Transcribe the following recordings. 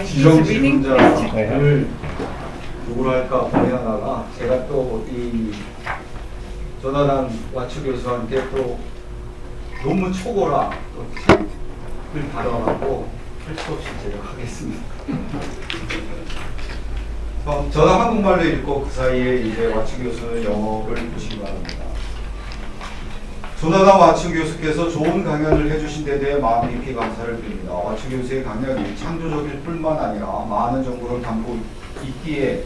지정질문자를 누구로 할까 고민하다가 제가 또 이 조나단 와츠 교수한테 또 너무 초고라 또 책을 받아갖고 할 수 없이 제가 하겠습니다. 저는 한국말로 읽고 그 사이에 이제 와츠 교수는 영어를 보시기 바랍니다. 조나단 와츠 교수께서 좋은 강연을 해주신 데 대해 마음 깊이 감사를 드립니다. 와츠 교수의 강연이 창조적일 뿐만 아니라 많은 정보를 담고 있기에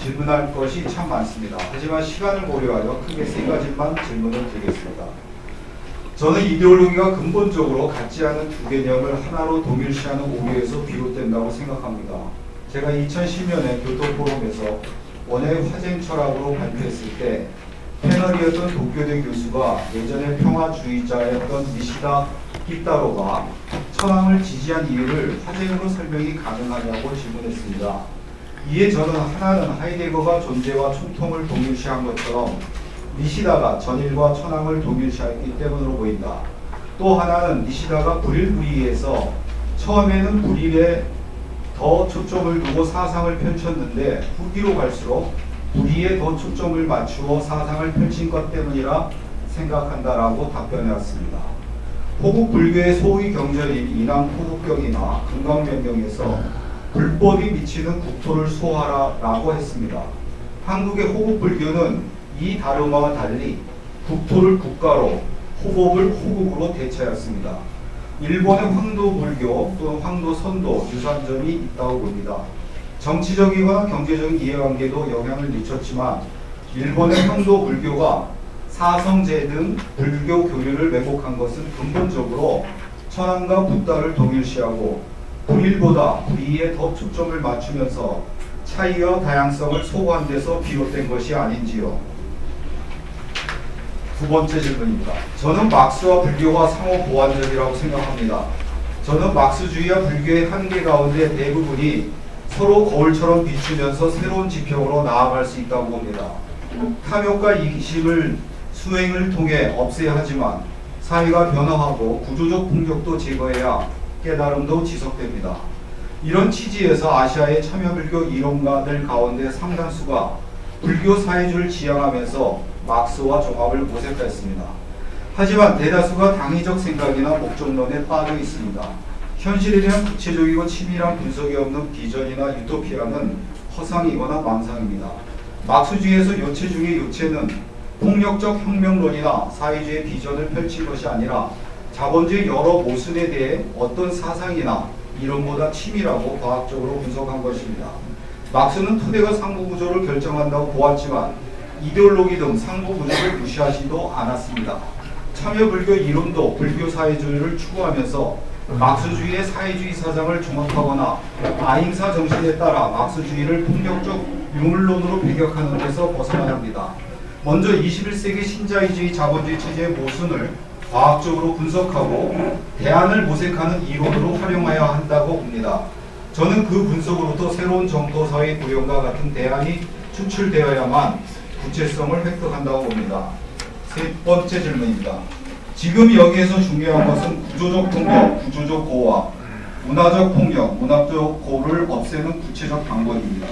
질문할 것이 참 많습니다. 하지만 시간을 고려하여 크게 세 가지만 질문을 드리겠습니다. 저는 이데올로기가 근본적으로 같지 않은 두 개념을 하나로 동일시하는 오류에서 비롯된다고 생각합니다. 제가 2010년에 교토포럼에서 원의 화쟁 철학으로 발표했을 때 패널이었던 도쿄대 교수가 예전에 평화주의자였던 니시다 히타로가 천황을 지지한 이유를 화쟁으로 설명이 가능하냐고 질문했습니다. 이에 저는 하나는 하이데거가 존재와 총통을 동일시한 것처럼 니시다가 전일과 천황을 동일시했기 때문으로 보인다. 또 하나는 니시다가 불일불이에서 처음에는 불일에 더 초점을 두고 사상을 펼쳤는데 후기로 갈수록 불의에 더 초점을 맞추어 사상을 펼친 것 때문이라 생각한다라고 답변해왔습니다. 호국 불교의 소위 경전인 인왕포국경이나 금강변경에서 불법이 미치는 국토를 소하라라고 했습니다. 한국의 호국 불교는 이 다름과 달리 국토를 국가로, 호법을 호국으로 대체하였습니다. 일본의 황도 불교 또는 황도 선도 유사점이 있다고 봅니다. 정치적이거나 경제적인 이해관계도 영향을 미쳤지만 일본의 황도 불교가 사성제 등 불교 교류를 왜곡한 것은 근본적으로 천황과 붓다를 동일시하고 불일보다 불의에 더 초점을 맞추면서 차이와 다양성을 소구한 데서 비롯된 것이 아닌지요. 두 번째 질문입니다. 저는 막스와 불교가 상호 보완적이라고 생각합니다. 저는 막스주의와 불교의 한계 가운데 대부분이 서로 거울처럼 비추면서 새로운 지평으로 나아갈 수 있다고 봅니다. 탐욕과 이기심을 수행을 통해 없애야 하지만 사회가 변화하고 구조적 폭력도 제거해야 깨달음도 지속됩니다. 이런 취지에서 아시아의 참여불교 이론가들 가운데 상당수가 불교 사회주의를 지향하면서 막스와 종합을 모색했습니다. 하지만 대다수가 당위적 생각이나 목적론에 빠져 있습니다. 현실에 대한 구체적이고 치밀한 분석이 없는 비전이나 유토피아는 허상이거나 망상입니다. 막스주의에서 요체 중의 요체는 폭력적 혁명론이나 사회주의 비전을 펼친 것이 아니라 자본주의 여러 모순에 대해 어떤 사상이나 이론보다 치밀하고 과학적으로 분석한 것입니다. 막스는 토대가 상부구조를 결정한다고 보았지만 이데올로기 등 상부구조를 무시하지도 않았습니다. 참여불교 이론도 불교 사회주의를 추구하면서 막스주의의 사회주의 사상을 종합하거나 아임사 정신에 따라 막스주의를 폭력적 유물론으로 배격하는 데서 벗어나야 합니다. 먼저 21세기 신자유주의 자본주의 체제의 모순을 과학적으로 분석하고 대안을 모색하는 이론으로 활용해야 한다고 봅니다. 저는 그 분석으로부터 새로운 정도사회 구현과 같은 대안이 추출되어야만 구체성을 획득한다고 봅니다. 세 번째 질문입니다. 지금 여기에서 중요한 것은 구조적 폭력, 구조적 고와 문화적 폭력, 문화적 고를 없애는 구체적 방법입니다.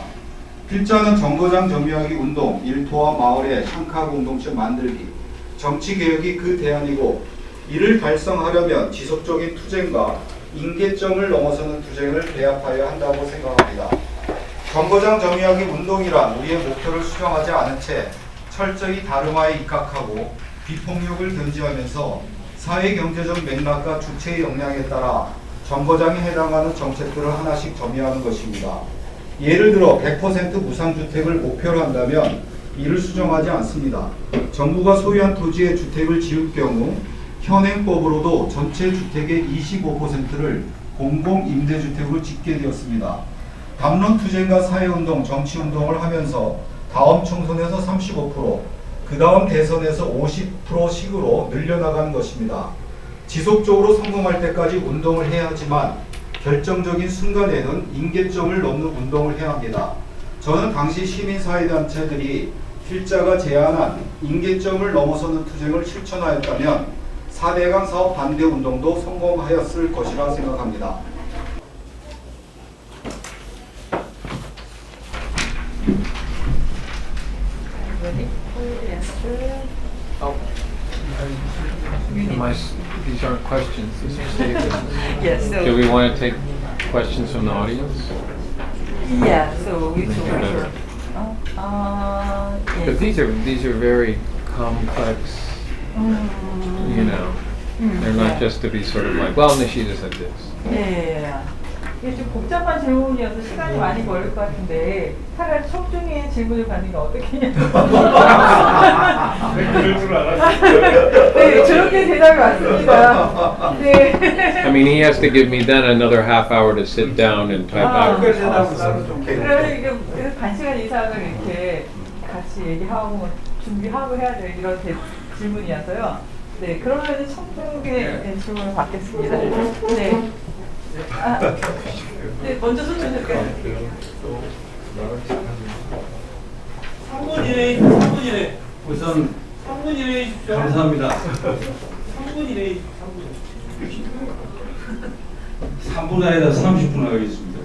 필자는 정거장 정비하기 운동, 일토와 마을의 샹카 공동체 만들기, 정치개혁이 그 대안이고 이를 달성하려면 지속적인 투쟁과 인계점을 넘어서는 투쟁을 배합하여야 한다고 생각합니다. 정거장 정의하기 운동이란 우리의 목표를 수정하지 않은 채 철저히 다름화에 입각하고 비폭력을 견지하면서 사회경제적 맥락과 주체의 역량에 따라 정거장에 해당하는 정책들을 하나씩 점유하는 것입니다. 예를 들어 100% 무상주택을 목표로 한다면 이를 수정하지 않습니다. 정부가 소유한 토지에 주택을 지을 경우 현행법으로도 전체 주택의 25%를 공공임대주택으로 짓게 되었습니다. 담론 투쟁과 사회운동, 정치운동을 하면서 다음 총선에서 35%, 그 다음 대선에서 50%씩으로 늘려나가는 것입니다. 지속적으로 성공할 때까지 운동을 해야 하지만 결정적인 순간에는 인계점을 넘는 운동을 해야 합니다. 저는 당시 시민사회단체들이 필자가 제안한 인계점을 넘어서는 투쟁을 실천하였다면 4대강 사업 반대 운동도 성공하였을 것이라 생각합니다. Ready? Yes. Oh. These aren't questions, these are statements. Yes. So Do we want to take questions from the audience? yeah. So we Make it better. yes. But these are very complex, you know. They're not just to be sort of like, well, Nishida said this. 예. 이게 좀 복잡한 질문이어서 시간이 많이 걸릴 것 같은데 차라리 첩중의 질문을 받는 게 어떻겠냐고. 그럴 줄 알았어요. 네, 저렇게 대답이 왔습니다. 네. I mean, he has to give me then another half hour to sit down and type out. 그러면 이게 그래서 반 시간 이상을 이렇게 같이 얘기하고 준비하고 해야 될 이런 질문이어서요. 네, 그러면 첩중의 질문을 받겠습니다. 네. 아, 네, 먼저 손 주실까요? 3분 이내에 3분 이내. 우선 3분 이내에 주십시오. 감사합니다. 3분 이내에 3분. 3분 아니라 30분 하겠습니다.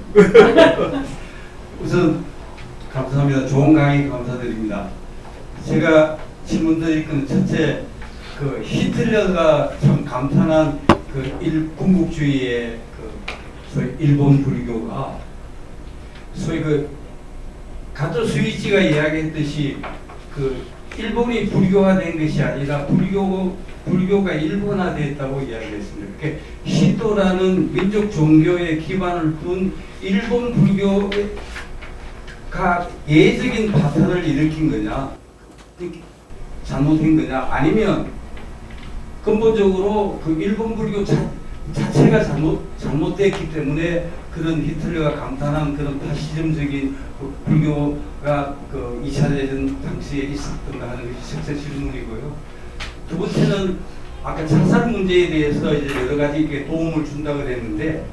우선 감사합니다. 좋은 강의 감사드립니다. 제가 질문 드릴 건 첫째, 그 히틀러가 참 감탄한 그 군국주의의 소위 일본 불교가 소위 그 가토 스위치가 이야기했듯이 그 일본이 불교화된 것이 아니라 불교가 일본화됐다고 이야기했습니다. 그러니까 시도라는 민족 종교의 기반을 둔 일본 불교가 예적인 파탄을 일으킨 거냐, 잘못된 거냐, 아니면 근본적으로 그 일본 불교 자체가 잘못됐기 때문에 그런 히틀러가 감탄한 그런 파시즘적인 불교가 그 2차 대전 당시에 있었던가 하는 것이 첫째 질문이고요. 두 번째는 아까 자살 문제에 대해서 이제 여러 가지 이렇게 도움을 준다고 그랬는데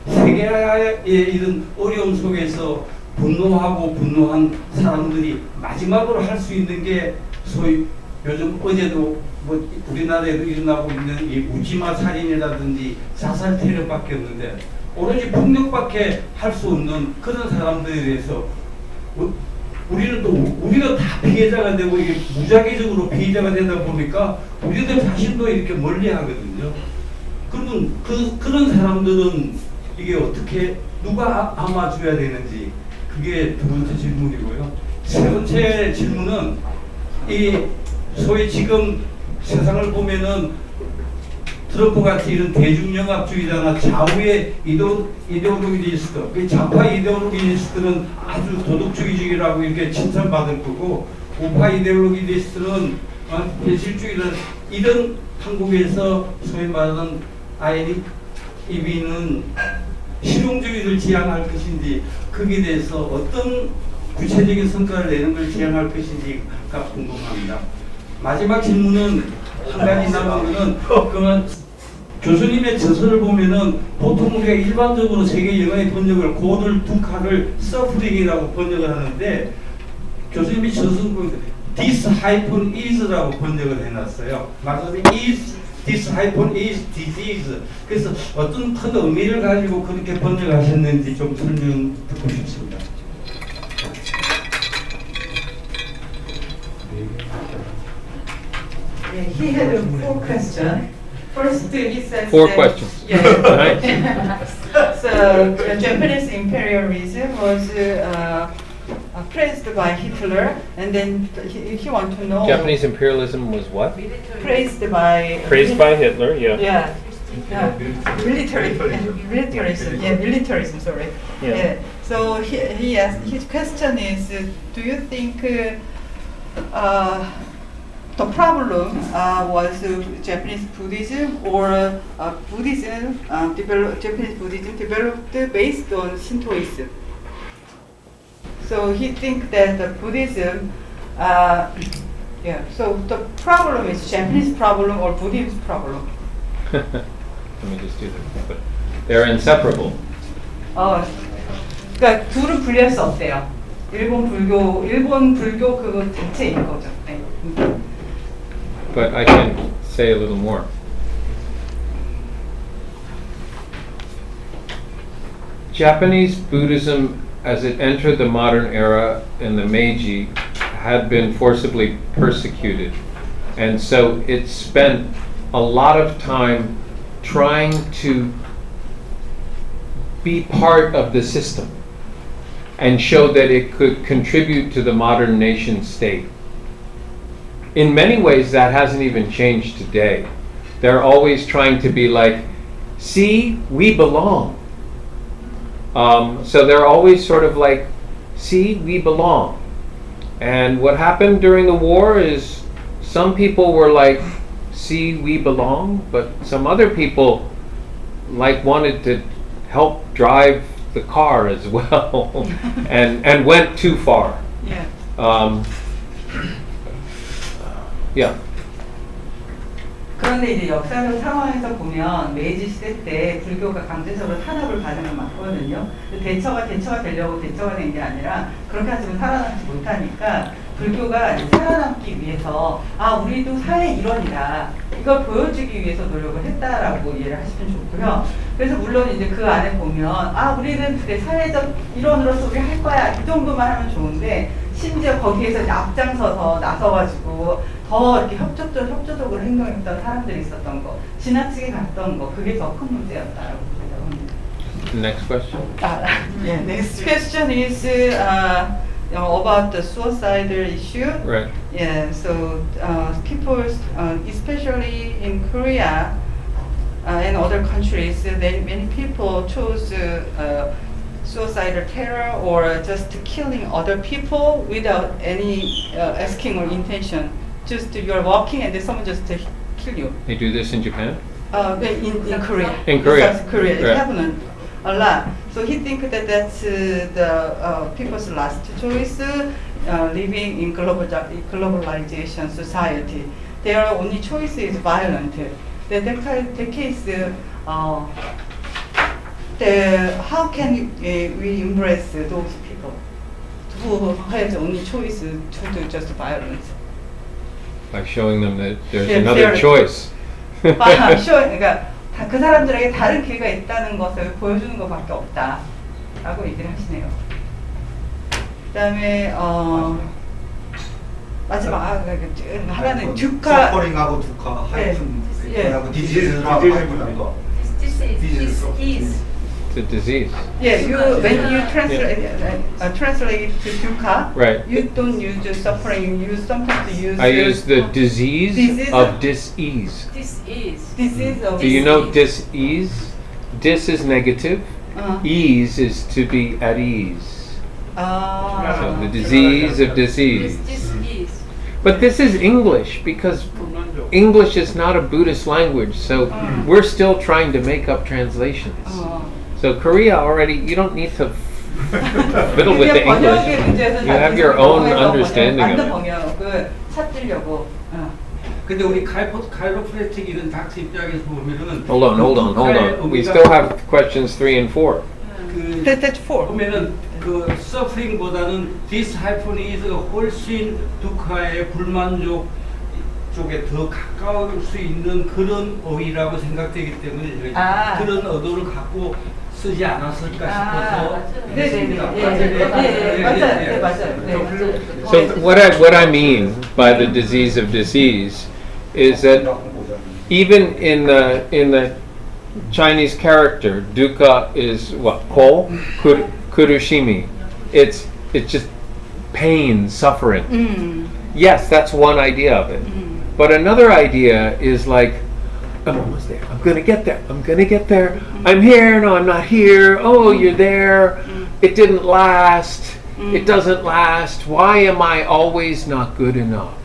세계의 이런 어려움 속에서 분노한 사람들이 마지막으로 할 수 있는 게 소위 요즘 어제도 뭐 우리나라에도 일어나고 있는 이 우지마 살인이라든지 자살 테러밖에 없는데 오로지 폭력밖에 할 수 없는 그런 사람들에 대해서 우리가 다 피해자가 되고 이게 무작위적으로 피해자가 되다 보니까 우리들 자신도 이렇게 멀리하거든요. 그러면 그런 사람들은 이게 어떻게 누가 안아줘야 되는지 그게 두 번째 질문이고요. 세 번째 질문은 이 소위 지금 세상을 보면은 트럼프 같이 이런 대중영합주의자나 좌우의 이데올로기리스트, 그 좌파 이데올로기리스트는 아주 도덕주의적이라고 이렇게 칭찬받을 거고 우파 이데올로기리스트는 배실주의를 이런 한국에서 소위 말하는 INEB는 실용주의를 지향할 것인지 거기에 대해서 어떤 구체적인 성과를 내는 걸 지향할 것인지가 궁금합니다. 마지막 질문은 한 가지 남은 거는 그러면 교수님의 저서를 보면은 보통 우리가 일반적으로 세계 영어의 번역을 고들 두 칼을 서프링이라고 번역을 하는데 교수님이 저서를 보면 this hyphen is라고 번역을 해놨어요. 말하자면 is this hyphen is disease. 그래서 어떤 큰 의미를 가지고 그렇게 번역하셨는지 좀 설명 듣고 싶습니다. Yeah, he had 4 questions. First, he says 4 that- questions. Yeah. Right? So, Japanese imperialism was praised by Hitler, and then he wanted to know. Japanese imperialism was what? praised by. Praised by Hitler, yeah. Yeah. Militarism. Yeah, militarism. Sorry. Yeah. So he asked. His question is: do you think the problem was Japanese Buddhism, or Japanese Buddhism developed based on Shintoism? So he thinks that the Buddhism, yeah. So the problem is Japanese problem or Buddhist problem? Let me just do that. But they're inseparable. 그러니까 둘은 분리할 수 없대요. 일본 불교 그거 자체인 거죠. 네. But I can say a little more. Japanese Buddhism, as it entered the modern era in the Meiji, had been forcibly persecuted. And so it spent a lot of time trying to be part of the system and show that it could contribute to the modern nation state. In many ways, that hasn't even changed today. They're always trying to be like, see, we belong. So they're always sort of like, see, we belong. And what happened during the war is some people were like, see, we belong, but some other people like wanted to help drive the car as well and went too far. Yeah. Yeah. 그런데 이제 역사적 상황에서 보면 메이지 시대 때 불교가 강제적으로 탄압을 받은 건 맞거든요. 대처가 되려고 대처가 된 게 아니라 그렇게 하시면 살아남지 못하니까 불교가 이제 살아남기 위해서 우리도 사회 일원이다. 이걸 보여주기 위해서 노력을 했다라고 이해를 하시면 좋고요. 그래서 물론 이제 그 안에 보면 우리는 그래 사회적 일원으로서 우리 할 거야 이 정도만 하면 좋은데 심지어 거기에서 이제 앞장서서 나서가지고 더 이렇게 협조적으로 행동했던 사람들이 있었던 거, 지나치게 갔던 거, 그게 더 큰 문제였다라고 생각합니다. Next question. Yeah. Next question is about the suicidal issue. Right. Yeah. So people, especially in Korea and other countries, many people chose suicidal terror or just killing other people without any asking or intention. Just you're walking and then someone just kill you. They do this in Japan? In Korea. In Korea. South Korea. It Right. happened a lot. So he think that that's the people's last choice, living in globalization society. Their only choice is violent. The case, how can we embrace those people who have only choice to do just violence? By showing them that there's Yeah, another there- choice. 그러니까 그 사람들에게 다른 기회가 있다는 것을 보여주는 것밖에 없다라고 얘기를 하시네요. 그다음에 마지막 하나는 듀카. 서퍼링하고 두카 하이픈 예. 하고 디지즈하고 하이픈한 거. It's a disease. Yeah, when you translate to dukkha, Right. you don't use suffering. You sometimes use. I use the disease Disease of dis-ease. disease of. Do you know dis-ease? Dis is negative. Ease is to be at ease. So the disease of disease. But this is English because English is not a Buddhist language, so we're still trying to make up translations. So Korea already, you don't need to fiddle with the English. You have your own understanding 맞는 of it. 번역을 찾으려고. 근데 우리 카이로프레틱 이런 닥터 입장에서 보면은 Hold on. We still have questions 3 and 4. That's four. 보면은 그 서프링보다는 this hyphenis가 훨씬 두카의 불만족 쪽에 더 가까울 수 있는 그런 어휘라고 생각되기 때문에 저희가 그런 의도를 갖고 쓰지 않았을까 싶어서 맞아요. So what I mean by the disease of disease is that even in the Chinese character, dukkha is what? Ko, kurushimi. It's just pain, suffering. Yes, that's one idea of it. But another idea is like, I'm almost there. I'm gonna get there. I'm here. No, I'm not here. Oh, you're there. It didn't last. It doesn't last. Why am I always not good enough?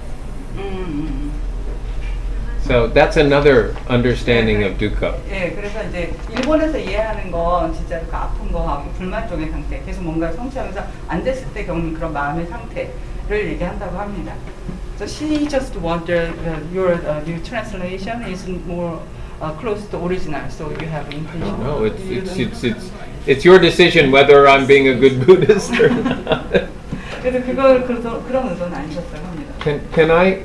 So that's another understanding of dukkha. 예, 그래서 이제 일본에서 이해하는 건 진짜 그 아픈 거하고 불만족의 상태, 계속 뭔가를 성취하면서 안 됐을 때 겪는 그런 마음의 상태를 얘기한다고 합니다. So she just wondered your new translation is more close to original, so you have intention. No, it's your decision whether I'm being a good Buddhist or not. 그래서 그런 의도는 아니셨다고 합니다. Can I?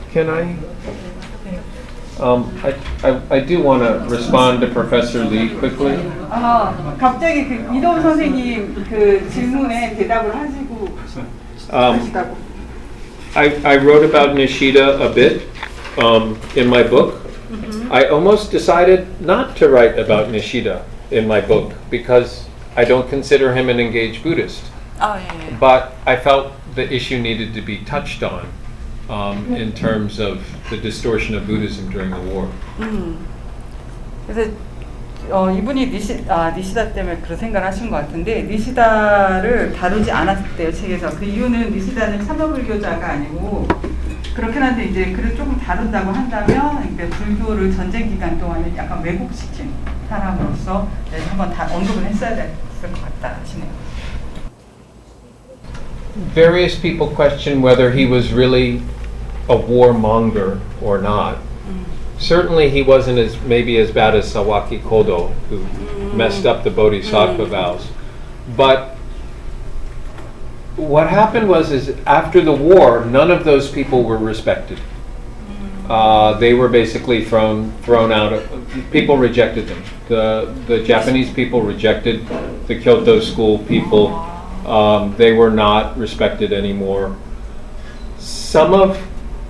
I do want to respond to Professor Lee quickly. 갑자기 그 이동 선생님 그 질문에 대답을 하시고 하시다고. I wrote about Nishida a bit in my book. I almost decided not to write about Nishida in my book because I don't consider him an engaged Buddhist. 아, 예. But I felt the issue needed to be touched on in terms of the distortion of Buddhism during the war. 그래서 이분이 니시다 때문에 그런 생각을 하신 것 같은데 니시다를 다루지 않았대요 책에서. 그 이유는 니시다는 참여불교자가 아니고 그렇긴 한데 이제 그를 조금 다룬다고 한다면 그러니까 불교를 전쟁 기간 동안에 약간 왜곡시킨 사람으로서 한번 다 언급을 했어야 됐을 것 같다 하시네요. Various people question whether he was really a warmonger or not. Certainly he wasn't maybe as bad as Sawaki Kodo, who messed up the Bodhisattva vows. But what happened is after the war, none of those people were respected. They were basically thrown out. People rejected them. The Japanese people rejected the Kyoto school people. They were not respected anymore. Some of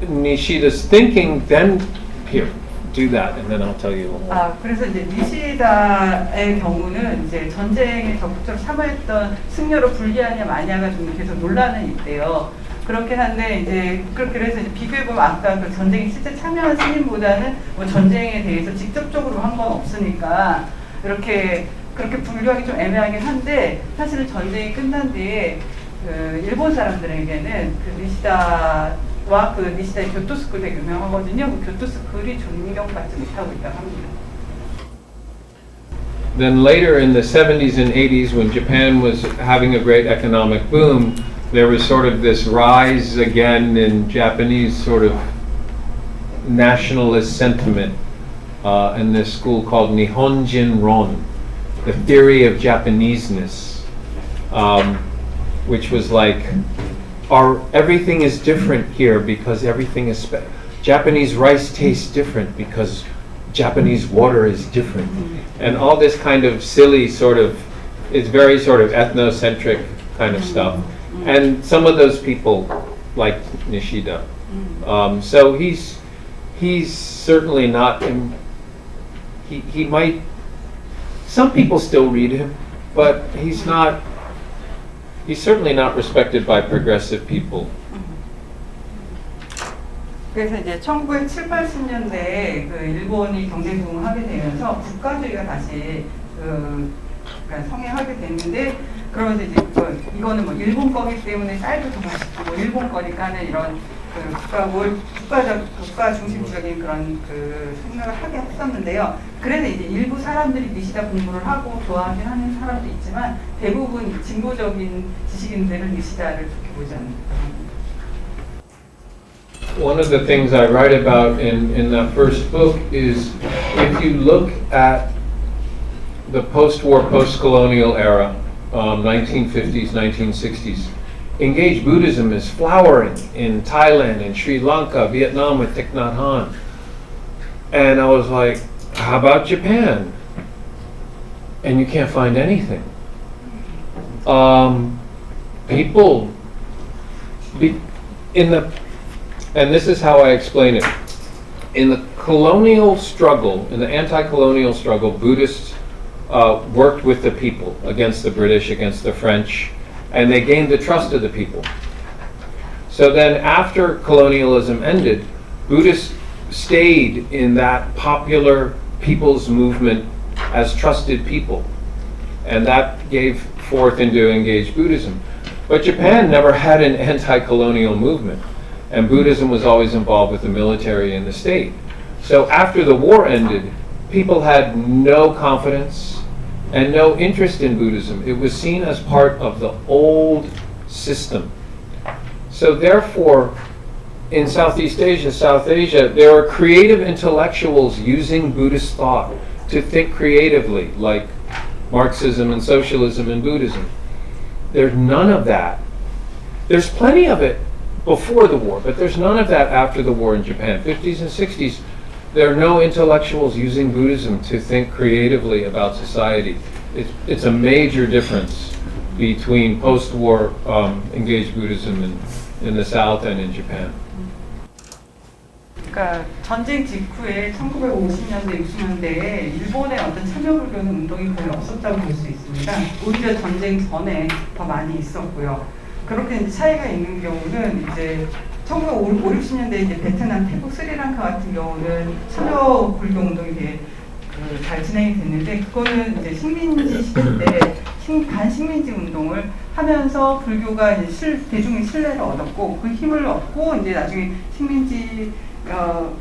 Nishida's thinking then, here, do that, and then I'll tell you. 그래서 이제 니시다의 경우는 이제 전쟁에 적극적으로 참여했던 승려로 불리하냐 마냐가 좀 계속 논란은 있대요. 그렇긴 한데 이제 그래서 이제 비교해보면 아까 그 전쟁에 실제 참여한 스님보다는 뭐 전쟁에 대해서 직접적으로 한 건 없으니까 그렇게 분류하기 좀 애매하긴 한데 사실은 전쟁이 끝난 뒤에 그 일본 사람들에게는 그 니시다와 그 니시다의 교토스쿨 되게 유명하거든요. 그 교토스쿨이 존경받지 못하고 있다고 합니다. Then later in the 70s and 80s, when Japan was having a great economic boom, there was sort of this rise again in Japanese sort of nationalist sentiment in this school called Nihonjin Ron, the theory of Japaneseness, which was like, everything is different here because everything is Japanese rice tastes different because Japanese water is different, and all this kind of silly sort of, it's very sort of ethnocentric kind of stuff. And some of those people like Nishida. So he's certainly not, he might, some people still read him, but he's certainly not respected by progressive people. 그래서 이제 1970, 80년대에 그 일본이 경제 부흥을 하게 되면서 국가주의가 다시 그러니까 성행하게 됐는데 그러면서 이제 이거는 뭐 일본 거기 때문에 쌀도 더 맛있고 뭐 일본 거니까는 이런 그 국가 중심적인 그런 그 생각을 하게 했었는데요. 그래서 이제 일부 사람들이 니시다 공부를 하고 좋아하긴 하는 사람도 있지만 대부분 진보적인 지식인들은 니시다를 좋게 보지 않는다. One of the things I write about in that first book is if you look at the post-war, post-colonial era, 1950s, 1960s, engaged Buddhism is flowering in Thailand and Sri Lanka, Vietnam with Thich Nhat Hanh. And I was like, how about Japan? And you can't find anything. And this is how I explain it. In the colonial struggle, in the anti-colonial struggle, Buddhists worked with the people against the British, against the French, and they gained the trust of the people. So then after colonialism ended, Buddhists stayed in that popular people's movement as trusted people. And that gave forth into engaged Buddhism. But Japan never had an anti-colonial movement. And Buddhism was always involved with the military and the state. So after the war ended, people had no confidence and no interest in Buddhism. It was seen as part of the old system. So therefore, in Southeast Asia, South Asia, there are creative intellectuals using Buddhist thought to think creatively, like Marxism and socialism and Buddhism. There's none of that. There's plenty of it before the war, but there's none of that after the war in Japan. 50s and 60s, there are no intellectuals using Buddhism to think creatively about society. It's a major difference between post-war engaged Buddhism in the South and in Japan. 그러니까 전쟁 직후에 1950년대, 60년대에 일본의 어떤 참여불교는 운동이 거의 없었다고 볼 수 있습니다. 오히려 전쟁 전에 더 많이 있었고요. 그렇게 이제 차이가 있는 경우는 이제 1950, 60년대 이제 베트남, 태국, 스리랑카 같은 경우는 참여불교 운동이 되게 잘 진행이 됐는데 그거는 이제 식민지 시대 때 반식민지 운동을 하면서 불교가 이제 대중의 신뢰를 얻었고 그 힘을 얻고 이제 나중에 식민지가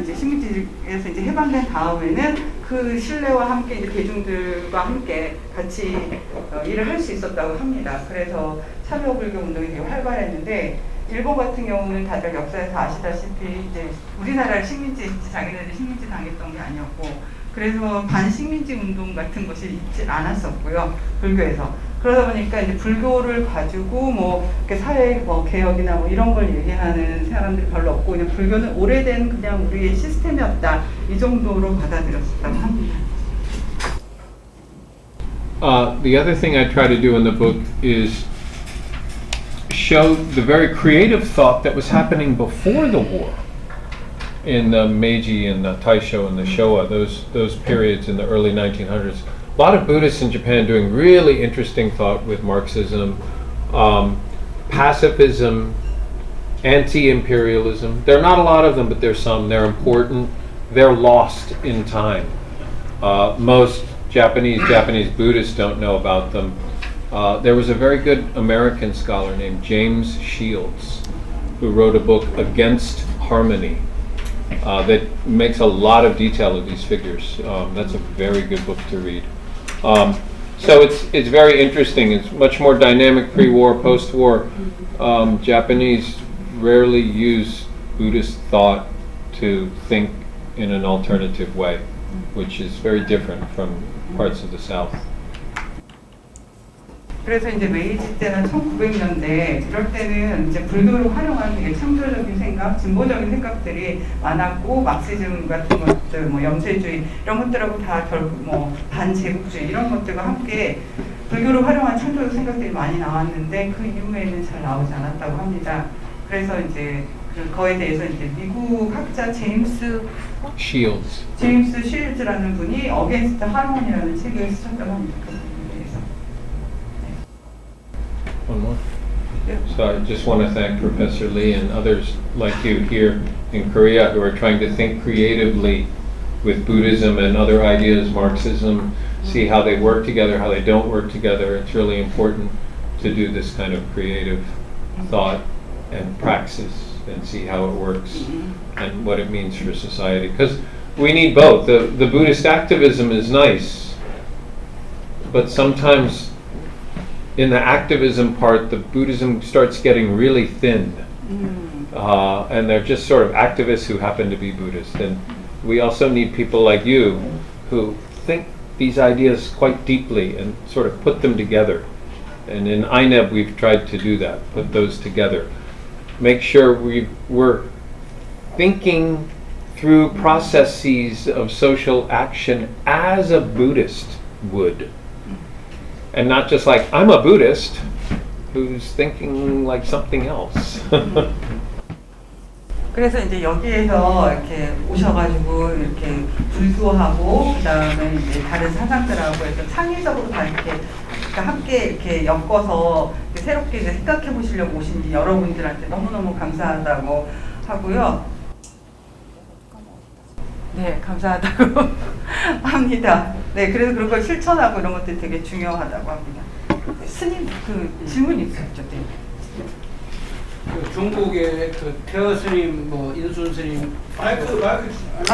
이제 식민지에서 이제 해방된 다음에는 그 신뢰와 함께 이제 대중들과 함께 같이 일을 할 수 있었다고 합니다. 그래서 참여불교 운동이 되게 활발했는데 일본 같은 경우는 다들 역사에서 아시다시피 이제 우리나라를 자기네들이 식민지 당했던 게 아니었고 그래서 반식민지 운동 같은 것이 있지 않았었고요 불교에서 그러다 보니까 이제 불교를 가지고 뭐 이렇게 사회 뭐 개혁이나 뭐 이런 걸 얘기하는 사람들이 별로 없고 그냥 불교는 오래된 그냥 우리의 시스템이었다 이 정도로 받아들였었다고 합니다. The other thing I try to do in the book is show the very creative thought that was happening before the war in the Meiji and the Taisho and the Showa, those periods in the early 1900s. A lot of Buddhists in Japan doing really interesting thought with Marxism, pacifism, anti-imperialism. There are not a lot of them, but there's some. They're important. They're lost in time. Most Japanese Buddhists don't know about them. There was a very good American scholar named James Shields who wrote a book, Against Harmony, that makes a lot of detail of these figures. That's a very good book to read. So it's very interesting. It's much more dynamic pre-war, post-war. Japanese rarely use Buddhist thought to think in an alternative way, which is very different from parts of the South. 그래서 이제 메이지 때나 1900년대 이럴 때는 이제 불교를 활용한 되게 창조적인 생각, 진보적인 생각들이 많았고 막시즘 같은 것들, 뭐 염세주의 이런 것들하고 다 결국 뭐 반제국주의 이런 것들과 함께 불교를 활용한 창조적 생각들이 많이 나왔는데 그 이후에는 잘 나오지 않았다고 합니다. 그래서 이제 그거에 대해서 이제 미국 학자 제임스 쉴즈라는 분이 어게인스트 하모니라는 책을 쓰셨다고 합니다. One more. So I just want to thank Professor Lee and others like you here in Korea who are trying to think creatively with Buddhism and other ideas, Marxism, see how they work together, how they don't work together. It's really important to do this kind of creative thought and praxis and see how it works and what it means for society. Because we need both. The Buddhist activism is nice, but sometimes in the activism part, the Buddhism starts getting really thin. And they're just sort of activists who happen to be Buddhist. And we also need people like you who think these ideas quite deeply and sort of put them together. And in INEB, we've tried to do that, put those together. Make sure we're thinking through processes of social action as a Buddhist would. And not just like, I'm a Buddhist who's thinking like something else. 그래서 이제 여기에서 이렇게 오셔가지고 이렇게 불교하고 그다음에 이제 다른 사상들하고 해서 창의적으로 다 이렇게 그러니까 함께 이렇게 엮어서 이렇게 새롭게 이제 생각해 보시려고 오신 여러분들한테 너무너무 감사하다고 하고요. 네, 감사하다고 합니다. 네, 그래서 그런 걸 실천하고 이런 것들이 되게 중요하다고 합니다. 스님, 그 질문이 있었죠. 네. 그 중국의 그 태어 스님, 뭐 인순 스님 마이크 아,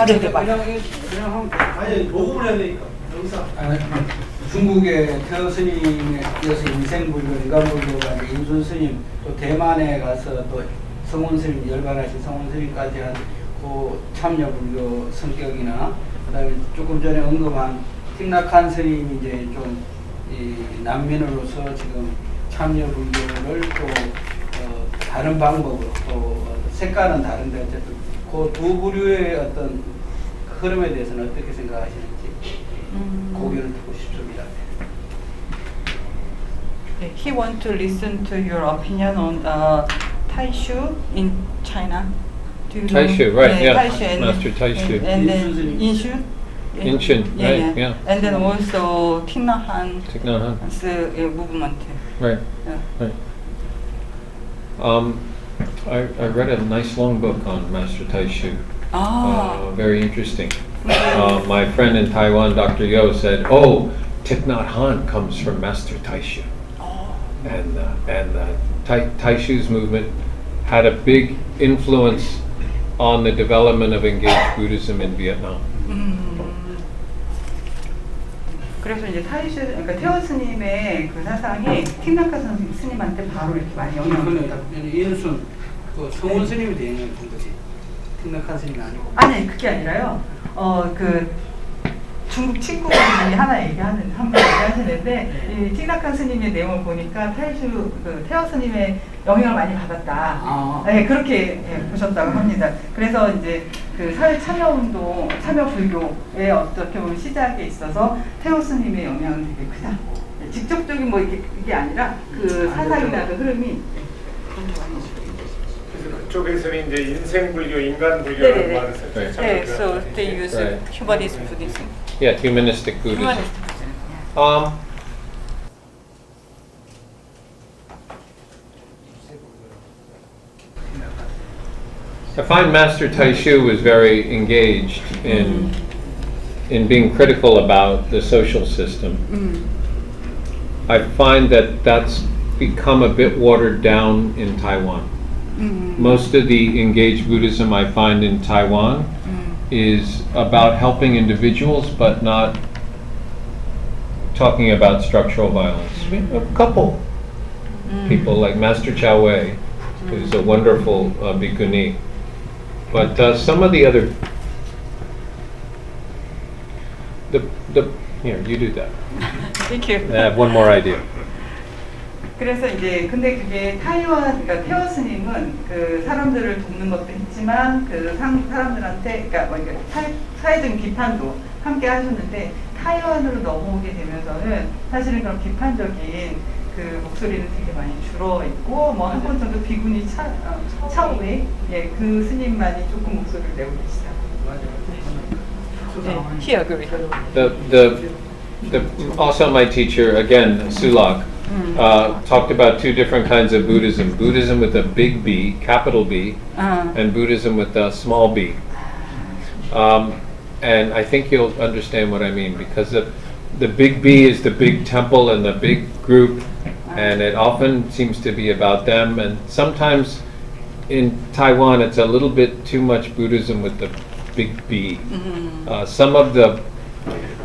네, 네, 맞아요. 그냥 하면 아니 녹음을 해야 되니까 영상. 중국의 태어 스님에 이어서 인생불교, 인간불교가 이제 인순 스님, 또 대만에 가서 또 성원 스님, 열반하신 성원 스님까지 한 그 참여불교 성격이나 그다음에 조금 전에 언급한 틱낙한 스님이 이제 좀 이 난민으로서 지금 참여불교를 또 다른 방법으로 또 색깔은 다른데 어쨌든 그 두 부류의 어떤 흐름에 대해서는 어떻게 생각하시는지 고견을 듣고 싶습니다. He want to listen to your opinion on Taishu in China. Do you know? Taishu, right, yeah. Taishu and, Master Taishu. and then Inshu. Inshin, right, yeah. And then also Thich Nhat Hanh's Thich Nhat Hanh. movement. Right, Yeah. right. I read a nice long book on Master Taishu. Ah. Very interesting. My friend in Taiwan, Dr. Yo, said, "Oh, Thich Nhat Hanh comes from Master Taishu," and Taishu's movement had a big influence on the development of engaged Buddhism in Vietnam. 그래서 이제 그러니까 태원 스님의 그 사상이 틱나카 스님한테 바로 이렇게 많이 영향을 줬다고. 인순 그 성원 스님이 되는 분들이 틱낙한 스님이 아니고. 아니 그게 아니라요. 그 중국 친구분이 하나 얘기하는 한 분 얘기하시는데 이 틱나칸 스님의 내용을 보니까 태어 스님의 영향을 많이 받았다. 네, 그렇게 보셨다고 합니다. 그래서 이제 그 사회 참여운동, 참여불교의 어떻게 보면 시작에 있어서 태어 스님의 영향은 되게 크다. 직접적인 뭐 이게 아니라 그 사상이나 그 흐름이 그쪽에서는 이제 인생불교, 인간불교라는 말을 썼죠. 네, so they use Right. humanist Buddhism. Yeah, humanistic Buddhism. Humanist Buddhism. I find Master Taishu was very engaged in being critical about the social system. I find that that's become a bit watered down in Taiwan. Most of the engaged Buddhism I find in Taiwan is about helping individuals, but not talking about structural violence. A couple people like Master Chow Wei, who's a wonderful bhikkhuni. But some of the other, here, you do that. Thank you. I have one more idea. 그래서 이제 근데 그게 그러니까 태워 스님은 그 사람들을 돕는 것도 했지만 그 사람들한테 그러니까 뭐 이게 사회적인 비판도 함께 하셨는데 타이완으로 넘어오게 되면서는 사실은 그런 비판적인 그 목소리는 되게 많이 줄어 있고 뭐 한 번 정도 비구니 차오웨이 그 스님만이 조금 목소리를 내고 계시다. He agreed. Also my teacher, again, Sulak, talked about two different kinds of Buddhism. Buddhism with a big B, capital B, and Buddhism with a small b. And I think you'll understand what I mean, because the big B is the big temple and the big group, and it often seems to be about them. And sometimes in Taiwan it's a little bit too much Buddhism with the big B.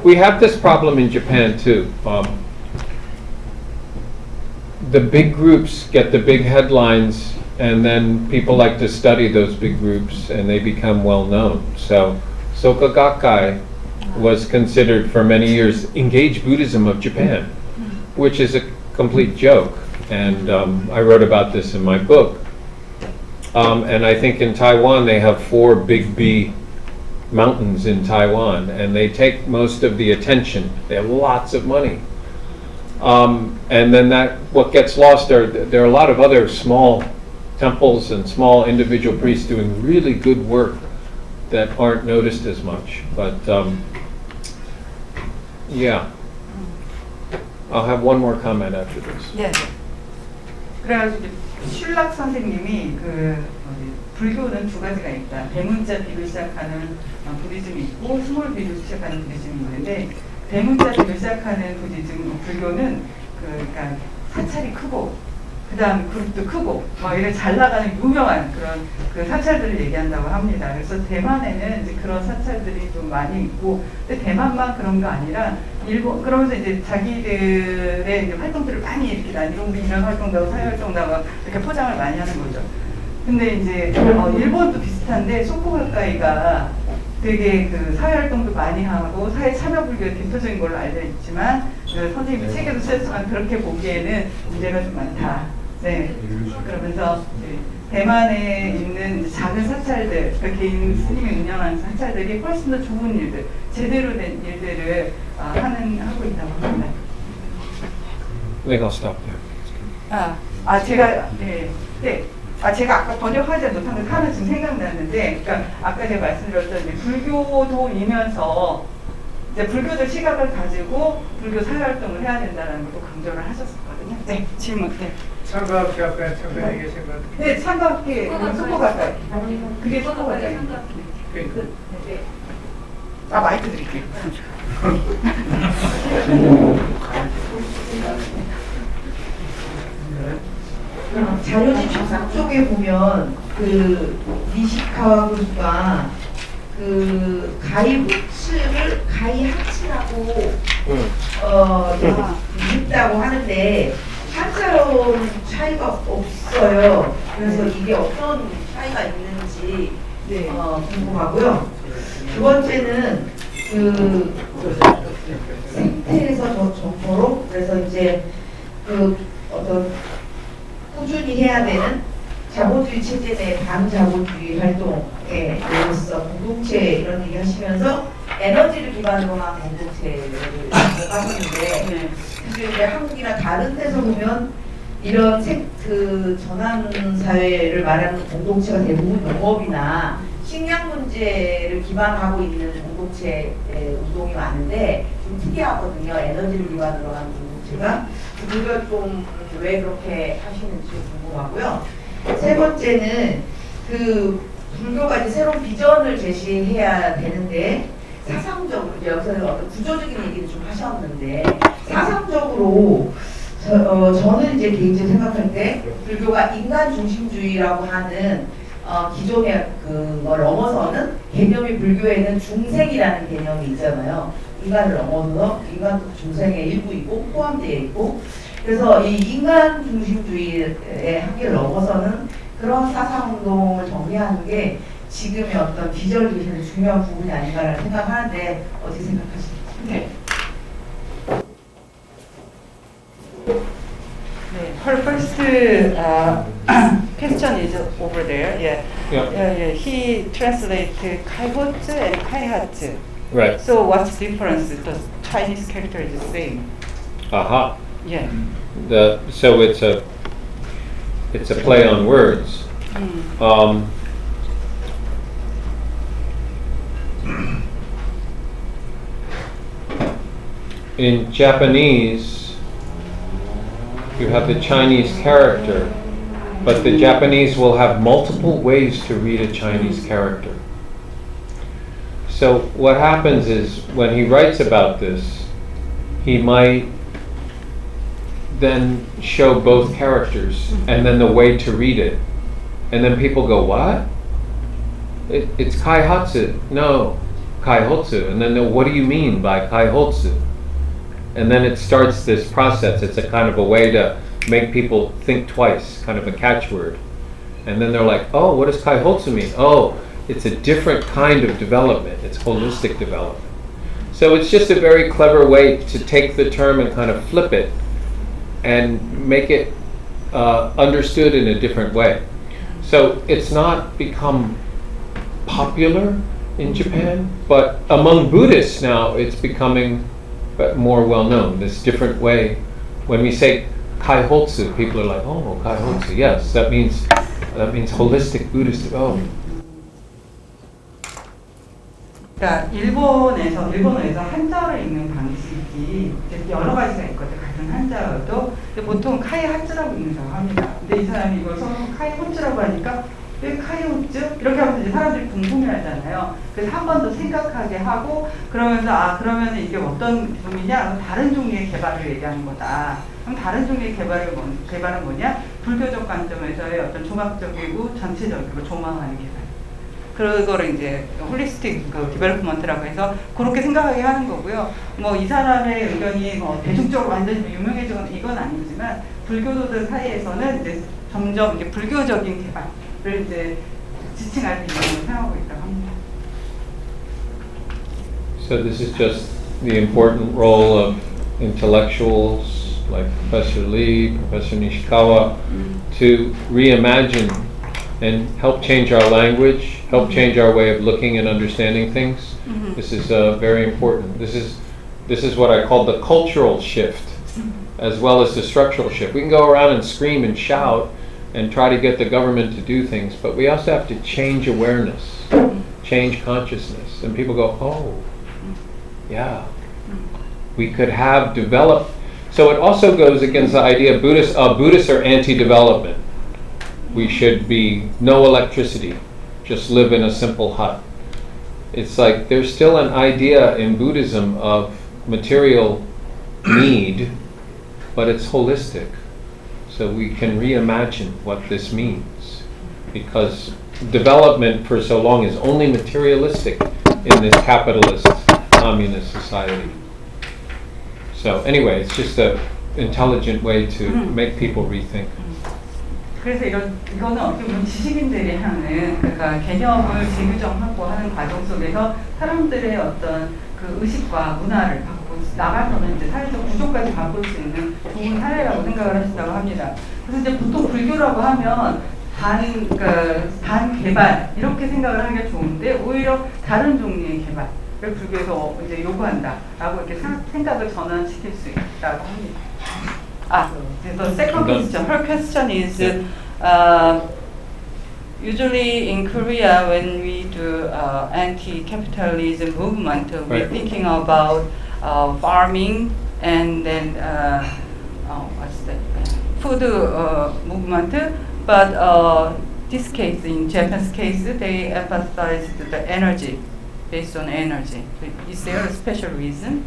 We have this problem in Japan too. The big groups get the big headlines, and then people like to study those big groups and they become well known. So Soka Gakkai was considered for many years engaged Buddhism of Japan, which is a complete joke. And I wrote about this in my book. And I think in Taiwan they have 4 big B mountains in Taiwan, and they take most of the attention. They have lots of money. And then what gets lost there are a lot of other small temples and small individual priests doing really good work that aren't noticed as much. But yeah, I'll have one more comment after this. 네. 그래가지고 슐락 선생님이 불교는 2가지가 있다. 대문자 비로 시작하는 부디즘이 있고 스몰 비로 시작하는 부디즘이 있는데 대문자 비로 시작하는 불교는 그러니까 사찰이 크고 그다음 그룹도 크고 막 이런 잘 나가는 유명한 그런 그 사찰들을 얘기한다고 합니다. 그래서 대만에는 이제 그런 사찰들이 좀 많이 있고, 근데 대만만 그런 거 아니라 일본 그러면서 이제 자기들의 이제 활동들을 많이 이렇게 이런 활동도 하고 사회 활동도 하고 이렇게 포장을 많이 하는 거죠. 근데 이제 일본도 비슷한데 소쿠가카이가 되게 그 사회 활동도 많이 하고 사회 참여 불교의 대표적인 걸로 알려 있지만 선생님이 책에도 쓰셨지만 그렇게 보기에는 문제가 좀 많다. 네. 그러면서 대만에 있는 이제 작은 사찰들, 그러니까 개인 스님이 운영하는 사찰들이 훨씬 더 좋은 일들, 제대로 된 일들을 하고 있다고 합니다. I think I'll stop there. 제가 네. 제가 아까 번역하지 못한 게 하나 지금 생각났는데, 그러니까 아까 제가 말씀드렸던 이제 불교도이면서 이제 불교적 시각을 가지고 불교 사회활동을 해야 된다는 것도 강조를 하셨었거든요. 네, 질문. 네. 참가학회 앞에 참가해 계신 분. 네, 참가학회 속보 가까이. 그게 속보 가까이. 네. 마이크 드릴게요. 자료집 13쪽에 보면 그 니시카와 교수가 그 가이후츠를 가이하츠라고 읽다고 하는데 한자로는 차이가 없어요. 그래서 이게 어떤 차이가 있는지 궁금하고요. 두 번째는 그 생태에서 정보로 그래서 이제 그 어떤 꾸준히 해야 되는 자본주의 체제 내 반자본주의 활동에 대해서 공동체 이런 얘기 하시면서 에너지를 기반으로 한 공동체를 하셨는데 사실 이제 한국이나 다른 데서 보면 이런 그 전환 사회를 말하는 공동체가 대부분 농업이나 식량 문제를 기반하고 있는 공동체 운동이 많은데 좀 특이하거든요. 에너지를 기반으로 한 공동체가. 그걸 좀 왜 그렇게 하시는지 궁금하고요. 세 번째는 그 불교가 이제 새로운 비전을 제시해야 되는데 사상적으로 여기서 어떤 구조적인 얘기를 좀 하셨는데 사상적으로 저는 이제 개인적으로 생각할 때 불교가 인간 중심주의라고 하는 기존의 그걸 넘어서는 개념이 불교에는 중생이라는 개념이 있잖아요. 인간을 넘어서 인간도 중생의 일부이고 포함되어 있고 그래서 이 인간 중심주의의 한계를 넘어서는 그런 사상운동을 정리하는 게 지금의 어떤 비전을 기시는 중요한 부분이 아닌가라는 생각하는데 어떻게 생각하십니까? 네. Her first question is over there. Yeah. He translated Kaihots and Kaihatsu. Right. So what's the difference? The Chinese character is the same. Aha. Yeah. So it's a play on words. In Japanese, you have the Chinese character, but the Japanese will have multiple ways to read a Chinese character. So what happens is when he writes about this, he might then show both characters and then the way to read it. And then people go, what? It's Kaihatsu. No, Kaihotsu. And then what do you mean by Kaihotsu? And then it starts this process. It's a kind of a way to make people think twice, kind of a catchword. And then they're like, oh, what does Kaihotsu mean? Oh, it's a different kind of development. It's holistic development. So it's just a very clever way to take the term and kind of flip it and make it understood in a different way. So it's not become popular in Japan, but among Buddhists now it's becoming more well known, this different way. When we say Kaihotsu, people are like, oh, Kaihotsu, yes, that means holistic Buddhist development. 그러니까 일본어에서 한자어를 읽는 방식이 여러 가지가 있거든요. 같은 한자어도 보통 카이하츠라고 읽는다고 합니다. 근데 이 사람이 이걸 서로 카이호츠라고 하니까 왜 카이호츠? 이렇게 하면서 이제 사람들이 궁금해하잖아요. 그래서 한 번 더 생각하게 하고 그러면서 그러면 이게 어떤 종이냐? 다른 종류의 개발을 얘기하는 거다. 그럼 다른 종류의 개발은 뭐냐? 불교적 관점에서의 어떤 종합적이고 전체적이고 조망하는 개발. 그거를 이제 홀리스틱 디벨롭먼트라고 해서 그렇게 생각하게 하는 거고요. 뭐 이 사람의 의견이 대중적으로 완전히 유명해지거나 이건 아니지만 불교도들 사이에서는 이제 점점 이제 불교적인 개발을 이제 지칭할 수 있는 생각하고 있다고 합니다. So this is just the important role of intellectuals like Professor Lee, Professor Nishikawa, to reimagine and help change our language, help change our way of looking and understanding things. This is very important. This is what I call the cultural shift, as well as the structural shift. We can go around and scream and shout, and try to get the government to do things, but we also have to change awareness, change consciousness, and people go, oh, yeah, we could have developed. So it also goes against the idea of Buddhists are anti-development. We should be no electricity, just live in a simple hut. It's like there's still an idea in Buddhism of material need, but it's holistic. So we can reimagine what this means, because development for so long is only materialistic in this capitalist, communist society. So anyway, it's just an intelligent way to make people rethink. 그래서 이거는 어떻게 보면 지식인들이 하는 그러니까 개념을 재규정하고 하는 과정 속에서 사람들의 어떤 그 의식과 문화를 바꾸고 나가서는 이제 사회적 구조까지 바꿀 수 있는 좋은 사례라고 생각을 하신다고 합니다. 그래서 이제 보통 불교라고 하면 반 개발 이렇게 생각을 하기가 좋은데 오히려 다른 종류의 개발을 불교에서 이제 요구한다라고 이렇게 생각을 전환시킬 수 있다고 합니다. The second question. Her question is usually in Korea when we do anti-capitalism movement, we're thinking about farming and then what's that? Food movement. But this case, in Japan's case, they emphasized the energy, based on energy. Is there a special reason?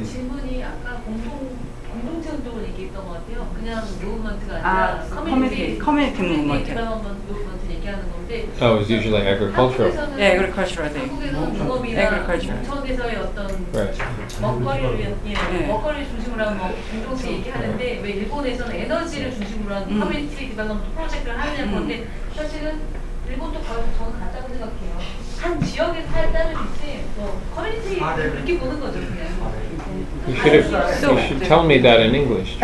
질문이 아까 공동체 운동을 얘기했던 것 같아요. 그냥 무브먼트가 아니라 커뮤니티 무브먼트. 디벨롭먼트 무브먼트 얘기하는 건데. Oh, it's usually agricultural. 네, agricultural. 한국에서는 농업이나 농촌에서의 어떤 먹거리를 위한 먹거리를 중심으로 한 공동체 얘기하는데 왜 일본에서는 에너지를 중심으로 한 커뮤니티 디벨롭먼트 프로젝트를 하느냐는 건데 사실은 일본도 거의 저는 같다고 생각해요. 한 지역에 살다는 이지 뭐 커뮤니티 이렇게 보는 거죠 그냥. You should tell me that in English.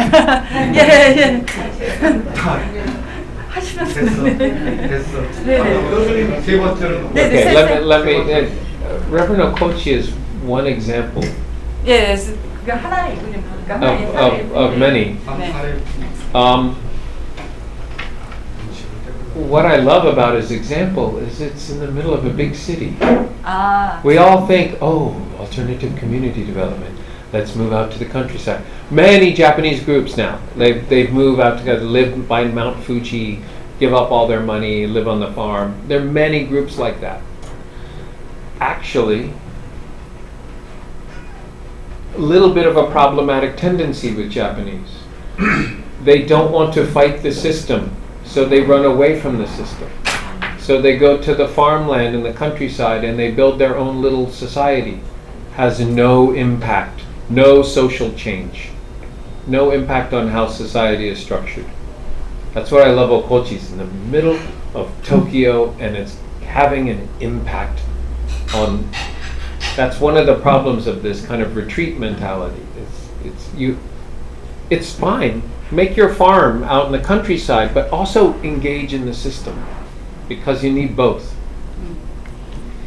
예. 하시면서. 됐어. 교수님 세 번째는 Okay, let me. Reverend Okochi is one example Yes, 그게 하나의 이분이니까 of many. What I love about his example is it's in the middle of a big city. We all think, oh, alternative community development. Let's move out to the countryside. Many Japanese groups now, they've moved out to live by Mount Fuji, give up all their money, live on the farm. There are many groups like that. Actually, a little bit of a problematic tendency with Japanese. They don't want to fight the system, so they run away from the system. So they go to the farmland in the countryside and they build their own little society. Has no impact, no social change, no impact on how society is structured. That's what I love about Okochi. It's in the middle of Tokyo and it's having an impact on. That's one of the problems of this kind of retreat mentality. It's fine. Make your farm out in the countryside, but also engage in the system because you need both.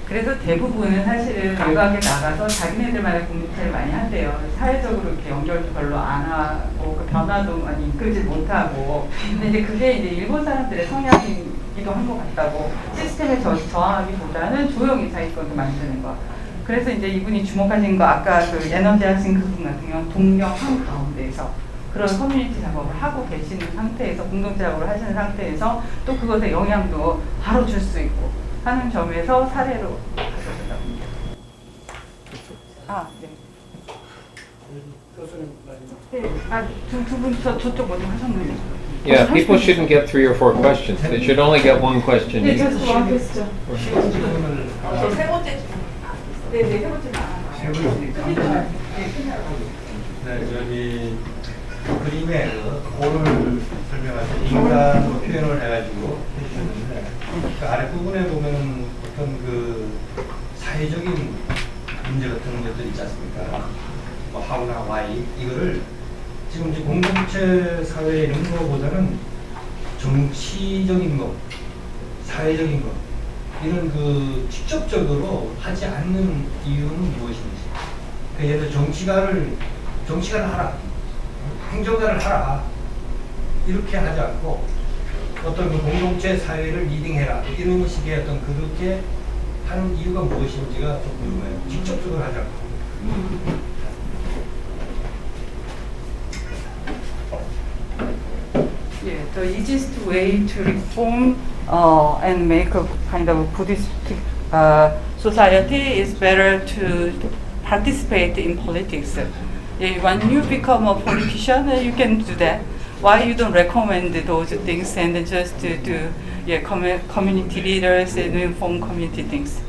그래서 대부분은 사실은 외곽에 나가서 자기네들만의 공동체를 많이 한대요. 사회적으로 이렇게 연결도 별로 안 하고 그 변화도 많이 이끌지 못하고. 근데 이제 그게 이제 일본 사람들의 성향이기도 한 것 같다고. 시스템에 저항하기보다는 조용히 자기 것을 만드는 거. 그래서 이제 이분이 주목하신 거 아까 그 에너지 하신 그분 같은 경우는 동경한 가운데에서 그런 커뮤니티 작업을 하고 계시는 상태에서 공동체 작업을 하시는 상태에서 또 그것에 영향도 바로 줄 수 있고 하는 점에서 사례로 가져온다고 합니다. 네. 두 분 저쪽 먼저 하셨나요? Yeah, people shouldn't get 3 or 4 questions. They should only get 1 question 네, each. 세 번째 세 번째 저기 그림의 고를 설명하신 인간으로 표현을 해가지고 해주셨는데 그 아랫부분에 보면은 어떤 그 사회적인 문제 같은 것들 있지 않습니까? 뭐 하우나 와이 이거를 지금 이제 공동체 사회에 있는 것보다는 정치적인 것, 사회적인 것 이런 그 직접적으로 하지 않는 이유는 무엇인지 예를 들어 정치가를 하라, 행정가를 하라 이렇게 하지 않고 어떤 그 공동체 사회를 리딩해라 이런 식의 어떤 그렇게 하는 이유가 무엇인지가 좀 궁금해요. 직접적으로 하지 않고. Yeah, the easiest way to reform and make a kind of Buddhistic society is better to participate in politics. Yeah, when you become a politician, you can do that. Why you don't recommend those things and just to do community leaders and inform community things?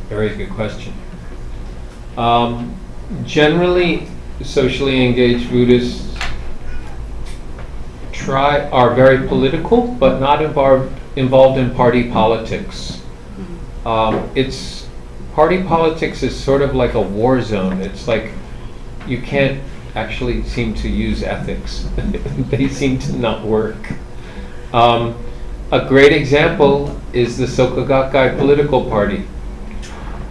Very good question. Generally, socially engaged Buddhists are very political, but not involved in party politics. Party politics is sort of like a war zone. It's like you can't actually seem to use ethics. They seem to not work. A great example is the Soka Gakkai political party.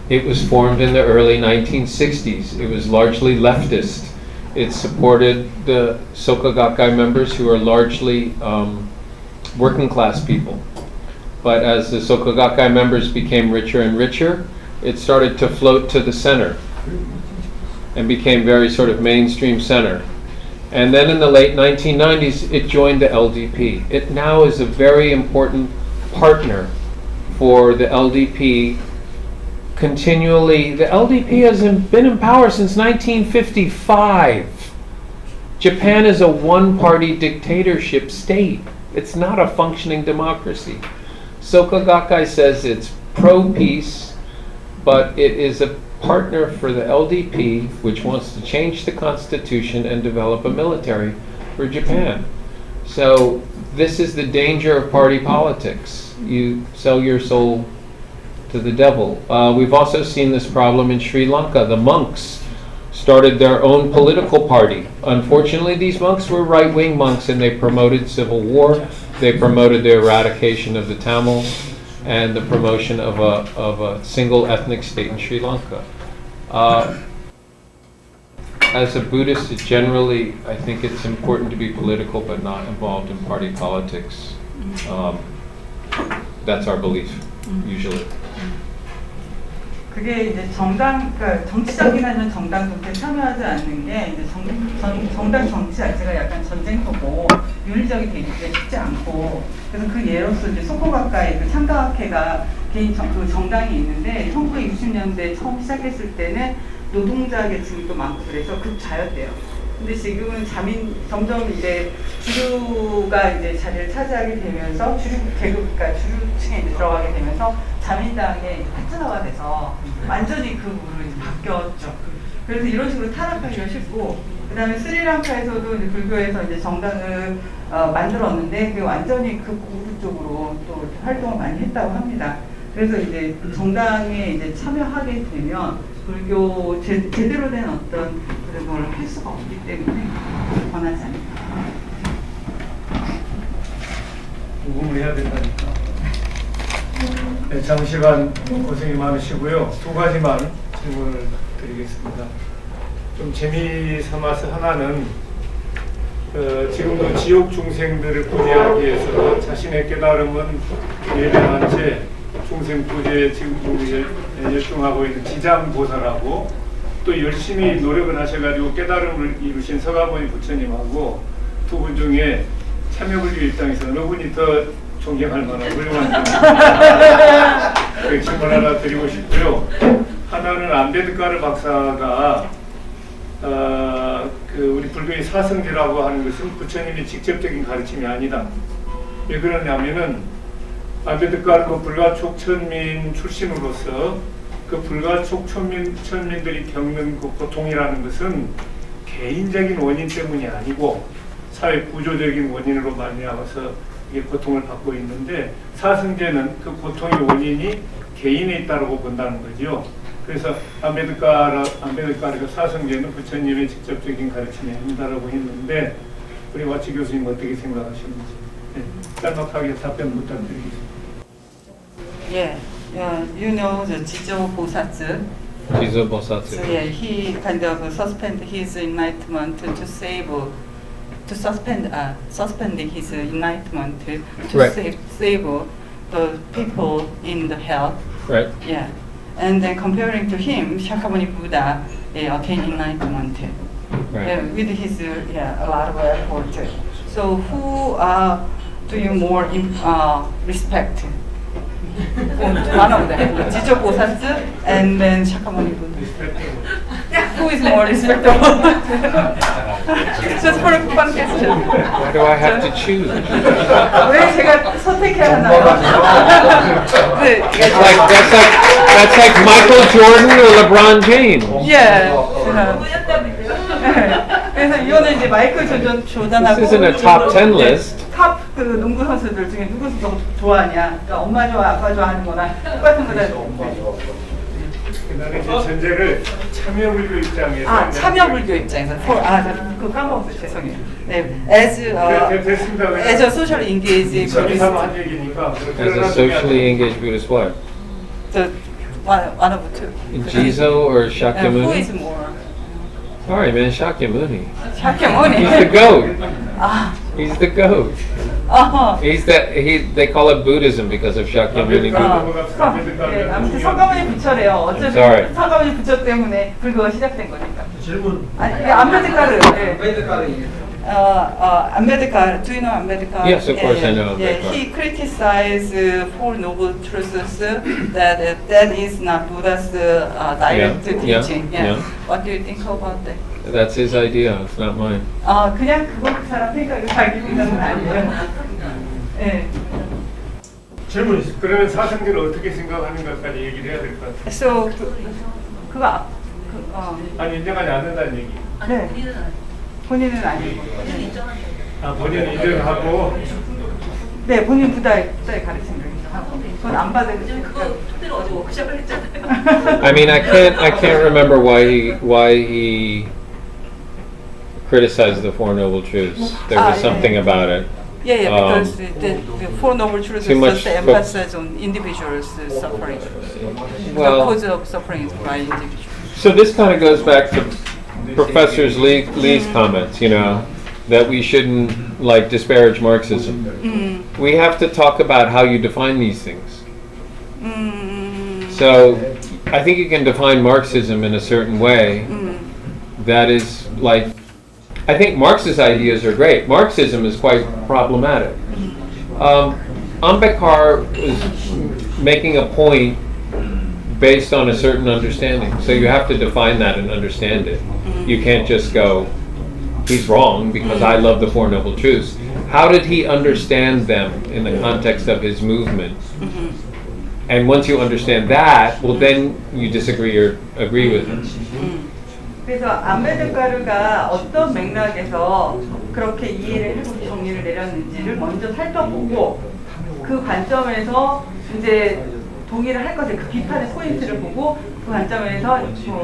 It was formed in the early 1960s. It was largely leftist. It supported the Soka Gakkai members who are largely working class people. But as the Soka Gakkai members became richer and richer, it started to float to the center and became very sort of mainstream center. And then in the late 1990s, it joined the LDP. It now is a very important partner for the LDP. Continually, the LDP has been in power since 1955. Japan is a one-party dictatorship state. It's not a functioning democracy. Soka Gakkai says it's pro-peace, but it is a partner for the LDP, which wants to change the constitution and develop a military for Japan. So this is the danger of party politics. You sell your soul to the devil. We've also seen this problem in Sri Lanka. The monks started their own political party. Unfortunately, these monks were right-wing monks and they promoted civil war. They promoted the eradication of the Tamils and the promotion of a single ethnic state in Sri Lanka. As a Buddhist, generally, I think it's important to be political but not involved in party politics. That's our belief, usually. 그게 이제 그러니까 정치적인 하면 정당 정치에 참여하지 않는 게 이제 정당 정치 자체가 약간 전쟁터고 윤리적이 되기 쉽지 않고, 그래서 그 예로서 이제 소코 가까이 그 참가학회가 개인 그 정당이 있는데 1960년대 처음 시작했을 때는 노동자 계층이 또 많고 그래서 극자였대요. 근데 지금은 점점 이제 주류가 이제 자리를 차지하게 되면서 그러니까 주류층에 이제 들어가게 되면서 자민당의 파트너가 돼서 완전히 그 부분으로 이제 바뀌었죠. 그래서 이런 식으로 타락하기가 쉽고, 그 다음에 스리랑카에서도 이제 불교에서 이제 정당을 만들었는데 그게 완전히 그 보수 쪽으로 또 활동을 많이 했다고 합니다. 그래서 이제 정당에 이제 참여하게 되면 불교 제대로 된 어떤 그런 걸 할 수가 없기 때문에 권하지 않습니다. 녹음을 해야 된다니까. 네, 장시간 고생이 많으시고요. 두 가지만 질문을 드리겠습니다. 좀 재미 삼아서 하나는 지금도 지옥 중생들을 구제하기 위해서 자신의 깨달음은 예배한 채 중생 구제에 지금 열중하고 있는 지장보살하고 또 열심히 노력을 하셔가지고 깨달음을 이루신 서가모니 부처님하고 두 분 중에 참여불교 입장에서 어느 분이 더 존경할 만한 훌륭한 분입니다. 그 질문 하나 드리고 싶고요. 하나는 안베드카르 박사가 우리 불교의 사성제라고 하는 것은 부처님의 직접적인 가르침이 아니다. 왜 그러냐면은 안베드카르 불가촉 천민 출신으로서 그 불가촉 천민들이 겪는 그 고통이라는 것은 개인적인 원인 때문이 아니고 사회 구조적인 원인으로 말미암아서 이게 고통을 받고 있는데, 사성제는 그 고통의 원인이 개인에 있다고 본다는 거죠. 그래서 안베드카르가 사성제는 부처님의 직접적인 가르침이 아니다라고 했는데, 우리 와치 교수님 어떻게 생각하시는지 짤막하게 답변 부탁드리겠습니다. Yeah, you know the Jijo Bosatsu. Jizo So Bosatsu. yeah, he kind of suspend his enlightenment to save, to suspending his enlightenment to Right. save the people in the hell. Right. Yeah, and then comparing to him, Shakyamuni Buddha attained enlightenment Right. with his a lot of effort. So who do you more respect? One of them, Jijo Bosatsu, and then Shakyamuni Buddha. Who is more respectable? Just for a fun question. Why do I have to choose? 왜 제가 선택해야 하나요? 네, That's like Michael Jordan or LeBron James. 예. 그래서 이거는 이제 마이클 조던하고 This isn't a top 10 list. 탑그 농구 선수들 중에 누구 더 좋아하냐? 그러니까 엄마 좋아, 아빠 좋아하는 거나 똑같은 거다. 그다음에 이제 전제를 참여불교 입장에서 참여불교 입장에서 그거 까먹었어요. 죄송해요. 네, as 됐습니다. as a social engaged 저기서 한 얘기니까 As a socially engaged Buddhist what? the one of the two. Jizo or Who is Shakyamuni? more? Sorry, man, Shakyamuni. Shakyamuni. He's the goat. 아, He's the goat. They call it Buddhism because of Shakyamuni Buddha. 네, 아무튼 성가모니 부처래요. 어쨌든 Sorry. 성가모니 부처 때문에 불교가 시작된 거니까. 질문. 아니, 안베드카르. 네. 베드카르 Ambedkar, do you know Ambedkar? Yes, of course I know Yeah, Ambedkar. he criticized Four Noble Truths that is not Buddha's direct Yeah, teaching. yeah. What do you think about that? That's his idea, it's not mine. 그냥 그거 그 사람 생각이 자기 생각은 아니에요. 네. 질문 있습니다. 그러면 사성제를 어떻게 생각하는가까지 얘기를 해야 될 것 같아요. So 그거 아니 인정하지 않는다는 얘기. 네. 본인은 아니고. 본인 인정하고 네, 본인 부다의 가르침을 하고. 그건 안 받은. 그거 토대로 어제 워크숍을 했잖아요. I mean, I can't remember why he criticized the Four Noble Truths. There was something about it. Yeah, because the Four Noble Truths too much just emphasize on individuals' suffering. Well- the cause of suffering is by individuals. So this kind of goes back to Professor Lee's comments, you know, that we shouldn't like disparage Marxism. We have to talk about how you define these things. So I think you can define Marxism in a certain way that is like, I think Marx's ideas are great. Marxism is quite problematic. Ambedkar was making a point based on a certain understanding. So you have to define that and understand it. You can't just go, he's wrong because I love the Four Noble Truths. How did he understand them in the context of his movement? And once you understand that, well then you disagree or agree with him. 그래서 안베드카르가 어떤 맥락에서 그렇게 이해를 하고 정리를 내렸는지를 먼저 살펴보고 그 관점에서 이제 동의를 할 것을 그 비판의 포인트를 보고 그 관점에서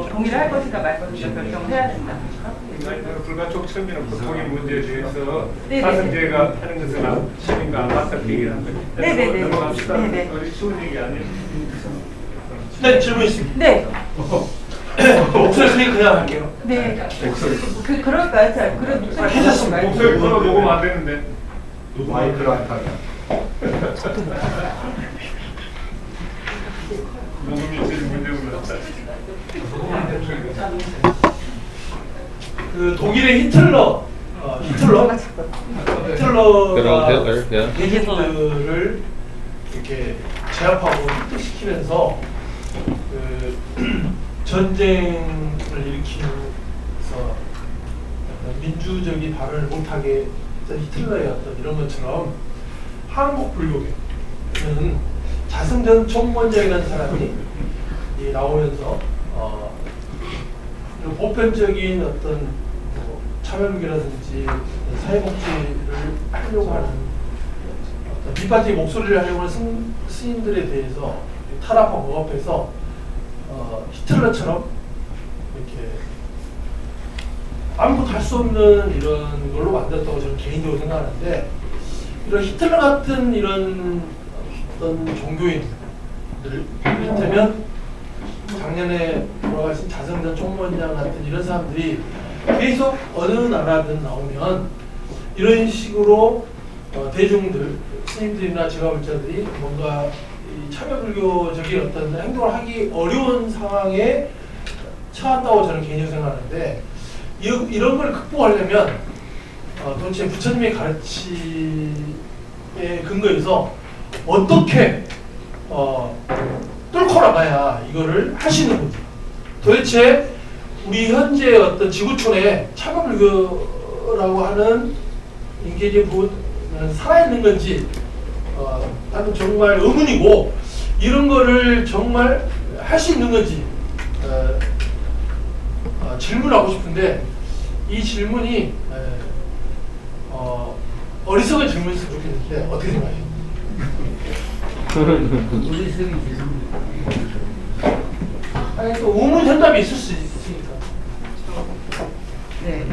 동의를 할 것인가 말 것인가 결정을 해야 된다. 불가촉 천민은 보통의 문제에 대해서 네네. 사성제가 하는 것은 시민과 안 맞다 그 얘기를 한 거예요. 네네네. 넘어갑시다. 네네. 쉬운 얘기 아니에요. 네, 질문 있습니다. 네. 목소리 그냥 할게요. 네. 그럴까요? 잘 그런 목소리 하셨습니다. 목소리 걸어 녹음 안 되는데. 마이크를 안 타면. 녹음이 제일 문제구나. 그 독일의 히틀러가 Good old Hitler, yeah. 외계인들을 이렇게 제압하고 획득시키면서 그 전쟁을 일으키면서 민주적인 발언을 못하게 히틀러의 어떤 이런 것처럼 한국 불교계는 자승전 총무원장이라는 사람이 나오면서 이런 보편적인 어떤 참여불교라든지 사회복지를 하려고 하는 어떤 비판적인 목소리를 하려고 하는 스님들에 대해서 탄압하고 억압해서 히틀러처럼 이렇게 아무것도 할 수 없는 이런 걸로 만들었다고 저는 개인적으로 생각하는데 이런 히틀러 같은 이런 어떤 종교인들 이를테면 작년에 돌아가신 자성전 총무원장 같은 이런 사람들이 계속 어느 나라든 나오면 이런 식으로 대중들, 스님들이나 지가불자들이 뭔가 이 참여불교적인 어떤 행동을 하기 어려운 상황에 처한다고 저는 개인적으로 생각하는데 이런 걸 극복하려면 도대체 부처님의 가르침에 근거해서 어떻게 뚫고 나가야 이거를 할 수 있는 건지, 도대체 우리 현재 어떤 지구촌에 참여불교라고 하는 인계적인 부분은 살아있는 건지 나는 정말 의문이고, 이런 거를 정말 할 수 있는 건지 질문하고 싶은데, 이 질문이 어리석은 질문이었으면 좋겠는데 어떻게 생각해요? 아니 또 우문현답이 있을 수 있으니까. 네,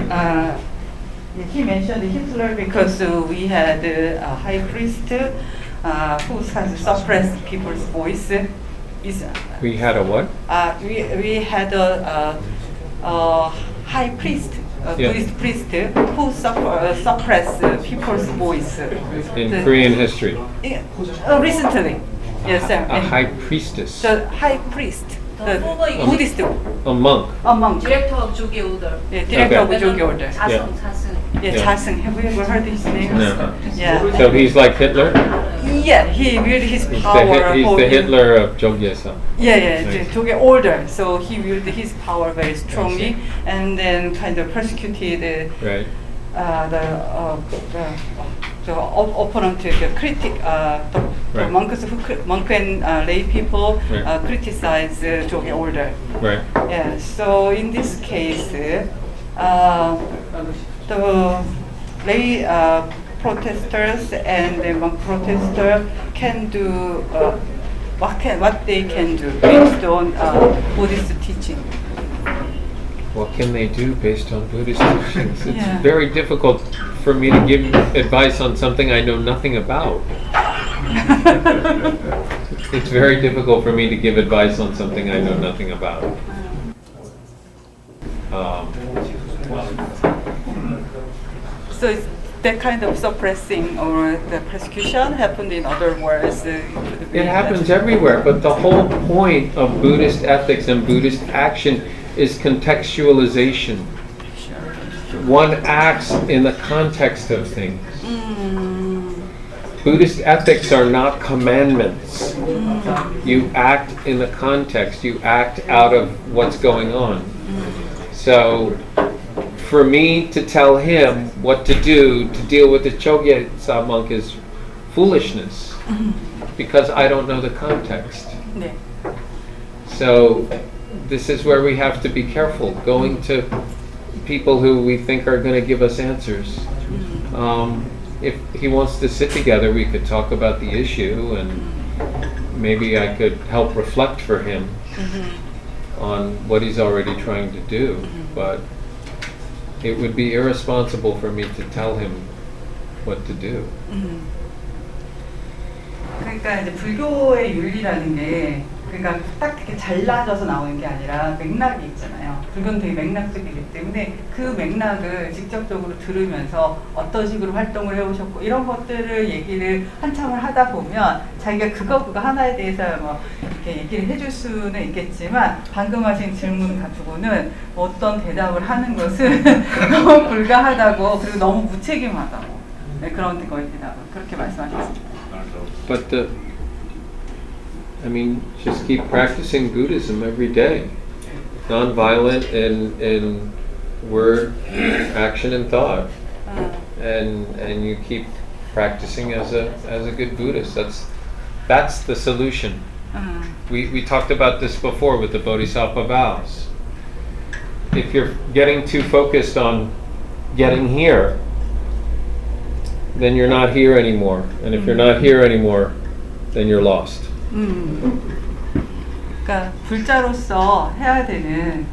he mentioned Hitler because we had a high priest who has suppressed people's voice. We had a what? We had a high priest, a Yeah. Buddhist priest who suppressed people's voice. In Korean history. Recently, yes, sir. A high priestess. The high priest, the Buddhist, A monk. a monk. Director of Jogi Order. Yeah, director of Okay. Jogi Order. 자승. Yeah, Yeah. Jasung. Have you ever heard his name? No. Yeah. So he's like Hitler? Yeah, he wielded his He's power. he's for the his- Hitler of Jogyesa. Yeah, Nice. Jogi Order. So he wielded his power very strongly, and then kind of persecuted Right. the opponent, the critic, the Right. monk and lay people Right. criticize Jogi Order. Right. Yeah. So in this case, the lay protesters and the monk protester can do what they can do based on Buddhist teaching. What can they do based on Buddhist teachings? It's Yeah. very difficult for me to give advice on something I know nothing about. It's very difficult for me to give advice on something I know nothing about. So it's that kind of suppressing or the persecution happened in other words. It happens everywhere, but the whole point of Buddhist ethics and Buddhist action is contextualization. One acts in the context of things. Buddhist ethics are not commandments. You act in the context, you act out of what's going on. So, for me to tell him what to do to deal with the Chogyesa monk is foolishness, because I don't know the context. 네. So, this is where we have to be careful, going to people who we think are going to give us answers. If he wants to sit together, we could talk about the issue, and maybe I could help reflect for him on what he's already trying to do. But it would be irresponsible for me to tell him what to do. 그러니까 이제 불교의 윤리라는 게 그러니까 딱 이렇게 잘라져서 나오는 게 아니라 맥락이 있잖아요. 불교는 되게 맥락적이기 때문에 그 맥락을 직접적으로 들으면서 어떤 식으로 활동을 해오셨고 이런 것들을 얘기를 한참을 하다 보면 자기가 그거 하나에 대해서 뭐 이렇게 얘기를 해줄 수는 있겠지만 방금 하신 질문 가지고는 어떤 대답을 하는 것은 너무 불가하다고 그리고 너무 무책임하다고 네, 그런 거입니다. 그렇게 말씀하셨습니다. But I mean, just keep practicing Buddhism every day. Non-violent in word, action, and thought. And you keep practicing as a good Buddhist. That's the solution. We talked about this before with the Bodhisattva vows. If you're getting too focused on getting here, then you're not here anymore. And if you're not here anymore, then you're lost. 그러니까 불자로서 해야 되는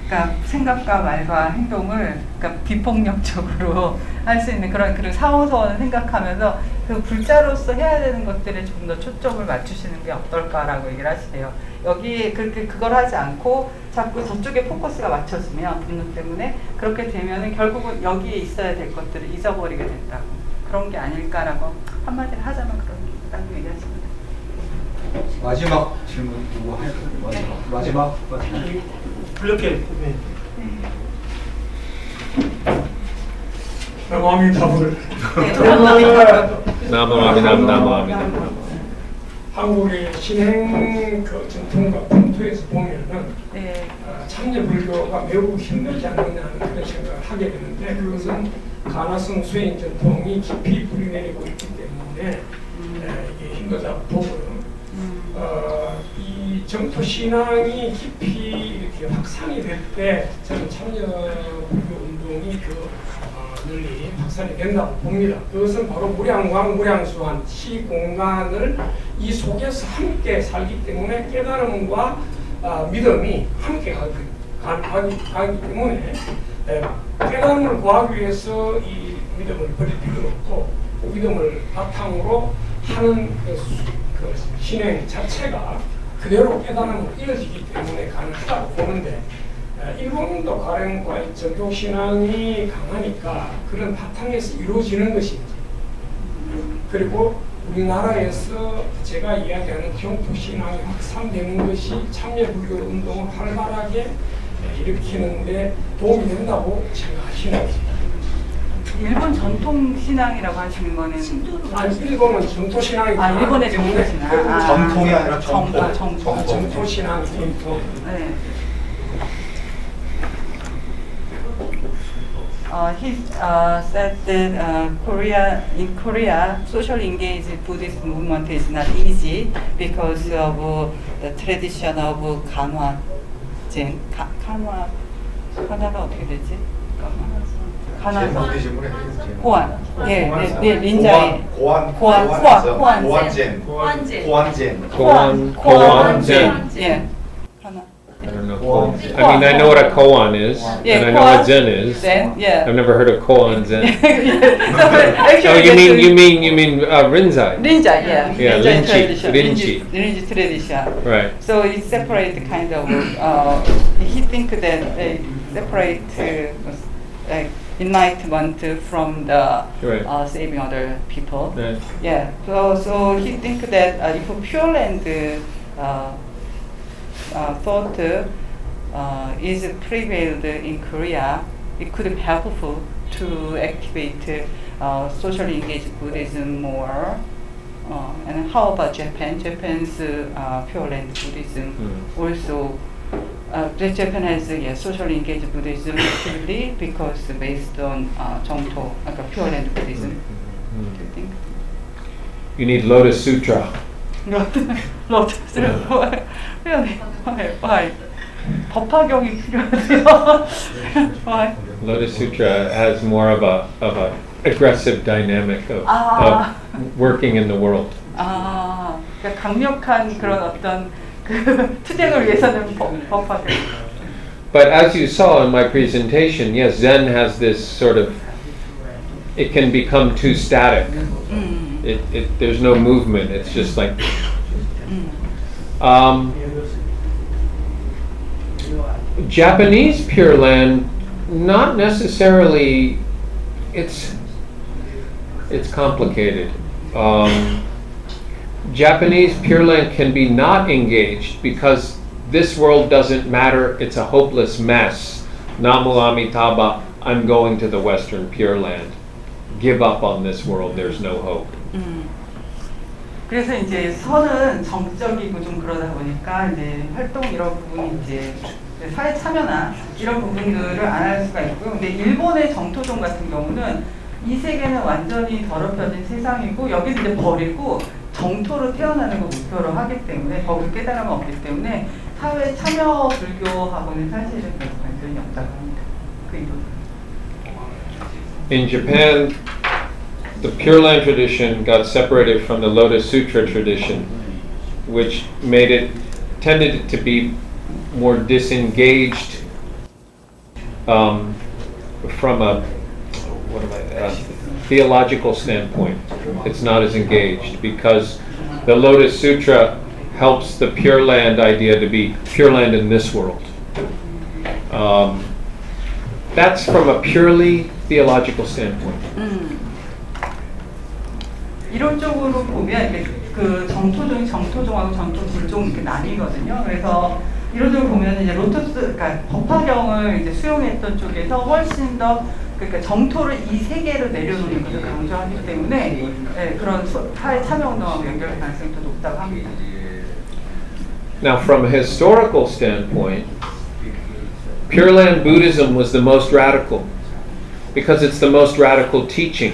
그러니까 생각과 말과 행동을 그러니까 비폭력적으로 할 수 있는 그런 사후선을 생각하면서 그 불자로서 해야 되는 것들에 좀 더 초점을 맞추시는 게 어떨까라고 얘기를 하시대요. 여기 그걸 하지 않고 자꾸 저쪽에 포커스가 맞춰지면 분노 때문에 그렇게 되면은 결국은 여기에 있어야 될 것들을 잊어버리게 된다고. 그런 게 아닐까라고 한마디로 하자면 그런 얘기하십니다. 마지막 질문 누구 할 마지막 불렸게. 나무아미타불. 나무아미나무. 한국의 신행 그 전통과 풍토에서 보면은 네. 참여 불교가 매우 힘들지 않느냐는 그런 생각을 하게 되는데 그것은 가나성 수행 전통이 깊이 뿌리내리고 있기 때문에 이게 힘들다 보고요. 이 정토 신앙이 깊이 이렇게 확산이 될 때 저는 참여 불교 운동이 널리 확산이 된다고 봅니다. 그것은 바로 무량광, 무량수한 시공간을 이 속에서 함께 살기 때문에 깨달음과 믿음이 함께 가기 때문에 깨달음을 구하기 위해서 이 믿음을 버릴 필요는 없고 믿음을 바탕으로 하는 그 신행 자체가 그대로 깨달음으로 이어지기 때문에 가능하다고 보는데 일본도 가령과의 전통 신앙이 강하니까 그런 바탕에서 이루어지는 것인지 그리고 우리나라에서 제가 이야기하는 경토 신앙이 확산되는 것이 참여 불교 운동을 활발하게 일으키는데 도움이 된다고 생각하시는지. 일본 전통 신앙이라고 하시는 거는 일본은 정토 신앙이 일본의 정토 신앙. 전통이 아니라 정통. 정토 신앙이 네. He said that in Korea, social engaged Buddhist movement is not easy because of the tradition of Kanwa Zen. Kanwa가 어떻게 되지? 고안. 예, 린자이. 고안젠. 예. 하나. I don't know. I mean, I know what a koan is, and I know what Zen is. Zen, yeah. I've never heard of koan Zen. Actually, Oh, you mean Rinzai? Rinzai, yeah. Yeah, Rinzai Rinchi. tradition. Right. So it separate kind of. He think that they separate like enlightenment from the Right. saving other people. Right. Yeah. So he think that if Pure Land thought is prevailed in Korea, it could be helpful to activate socially engaged Buddhism more. And how about Japan? Japan's Pure Land Buddhism also. Japan has socially engaged Buddhism actively because based on Jongto, like Pure Land Buddhism. Do you think? You need Lotus Sutra. Lotus Sutra. Really? Why? 법화경이 필요하대요. Why? Lotus Sutra has more of a aggressive dynamic of working in the world. 그러니까 강력한 그런 어떤 그 투쟁을 위해서는 법화경. But as you saw in my presentation, yes, Zen has this sort of, it can become too static. There's no movement. It's just like. Japanese Pure Land, not necessarily. It's complicated. Japanese Pure Land can be not engaged because this world doesn't matter. It's a hopeless mess. Namu Amitabha. I'm going to the Western Pure Land. Give up on this world. There's no hope. 그래서 이제 선은 정적이고 좀 그러다 보니까 이제 활동 이런 부분이 이제 사회 참여나 이런 부분들을 안 할 수가 있고요. 근데 일본의 정토종 같은 경우는 이 세계는 완전히 더럽혀진 세상이고 여기를 이제 버리고 정토로 태어나는 걸 목표로 하기 때문에 거기 깨달음은 없기 때문에 사회 참여 불교하고는 사실은 별 관련이 없다고 합니다. 그 이유는. In Japan, the Pure Land tradition got separated from the Lotus Sutra tradition, which tended it to be more disengaged from a theological standpoint, it's not as engaged because the Lotus Sutra helps the Pure Land idea to be Pure Land in this world. That's from a purely theological standpoint. 이론적으로 보면 이렇게 그 정토종하고 정토진종 이렇게 나뉘거든요. 그래서 이론적으로 보면 이제 로토스, 그러니까 법화경을 이제 수용했던 쪽에서 훨씬 더 그러니까 정토를 이 세계로 내려놓는 것을 강조하기 때문에 네, 그런 사회 참여운동하고 연결될 가능성이 더 높다고 합니다. Now, from a historical standpoint, Pure Land Buddhism was the most radical because it's the most radical teaching.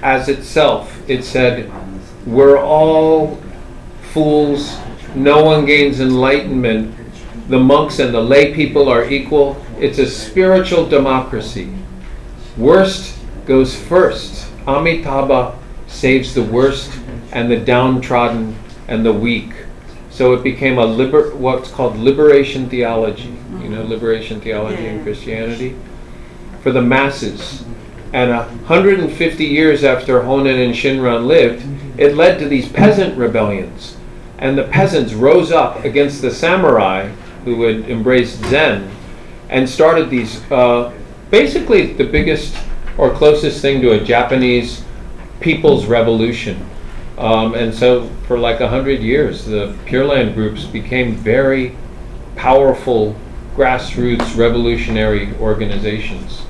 As itself, it said, we're all fools, no one gains enlightenment, the monks and the lay people are equal. It's a spiritual democracy. Worst goes first. Amitabha saves the worst and the downtrodden and the weak. So it became a what's called liberation theology. You know, liberation theology in Christianity for the masses. And 150 years after Honen and Shinran lived, it led to these peasant rebellions. And the peasants rose up against the samurai who had embraced Zen and started these, basically the biggest or closest thing to a Japanese people's revolution. And so for like 100 years, the Pure Land groups became very powerful grassroots revolutionary organizations.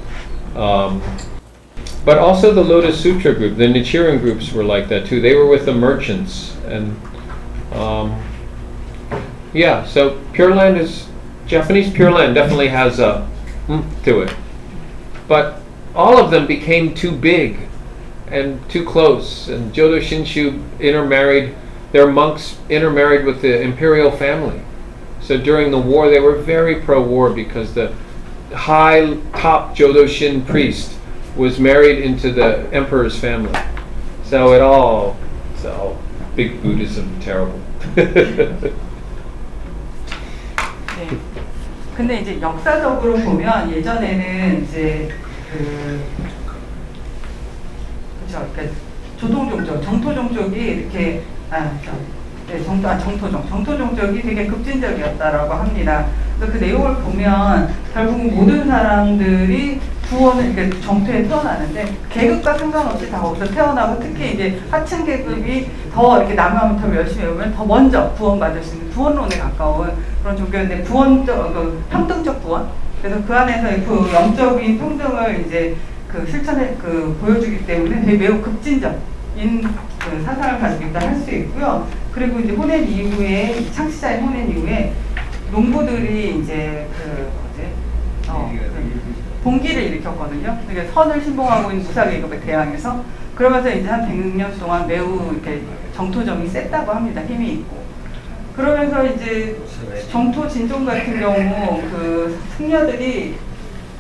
But also the Lotus Sutra group, the Nichiren groups were like that too. They were with the merchants. And yeah, so Pure Land is, Japanese Pure Land definitely has a to it. But all of them became too big and too close. And Jodo Shinshu intermarried, their monks intermarried with the imperial family. So during the war, they were very pro-war because the high top Jodo Shin priest was married into the emperor's family. So big Buddhism, terrible. 네. 근데 이제 역사적으로 보면 예전에는 이제 그러니까 조동종족, 정토종족이 이렇게 정토종족이 되게 급진적이었다라고 합니다. 그래서 그 내용을 보면 결국 모든 사람들이 구원을 이렇게 정토에 태어나는데 계급과 상관없이 다 거기서 태어나고 특히 이제 하층 계급이 더 이렇게 남한부터 열심히 해보면 더 먼저 구원받을 수 있는 구원론에 가까운 그런 종교인데 평등적 구원. 그래서 그 안에서 그 영적인 평등을 이제 보여주기 때문에 되게 매우 급진적인 그 사상을 가지고 있다 할 수 있고요. 그리고 이제 혼인 이후에 창시자의 혼인 이후에 농부들이 이제 봉기를 일으켰거든요. 그러니까 선을 신봉하고 있는 무사계급에 대항해서 그러면서 이제 한 100년 동안 매우 이렇게 정토정이 셌다고 합니다. 힘이 있고. 그러면서 이제 정토 진종 같은 경우 그 승려들이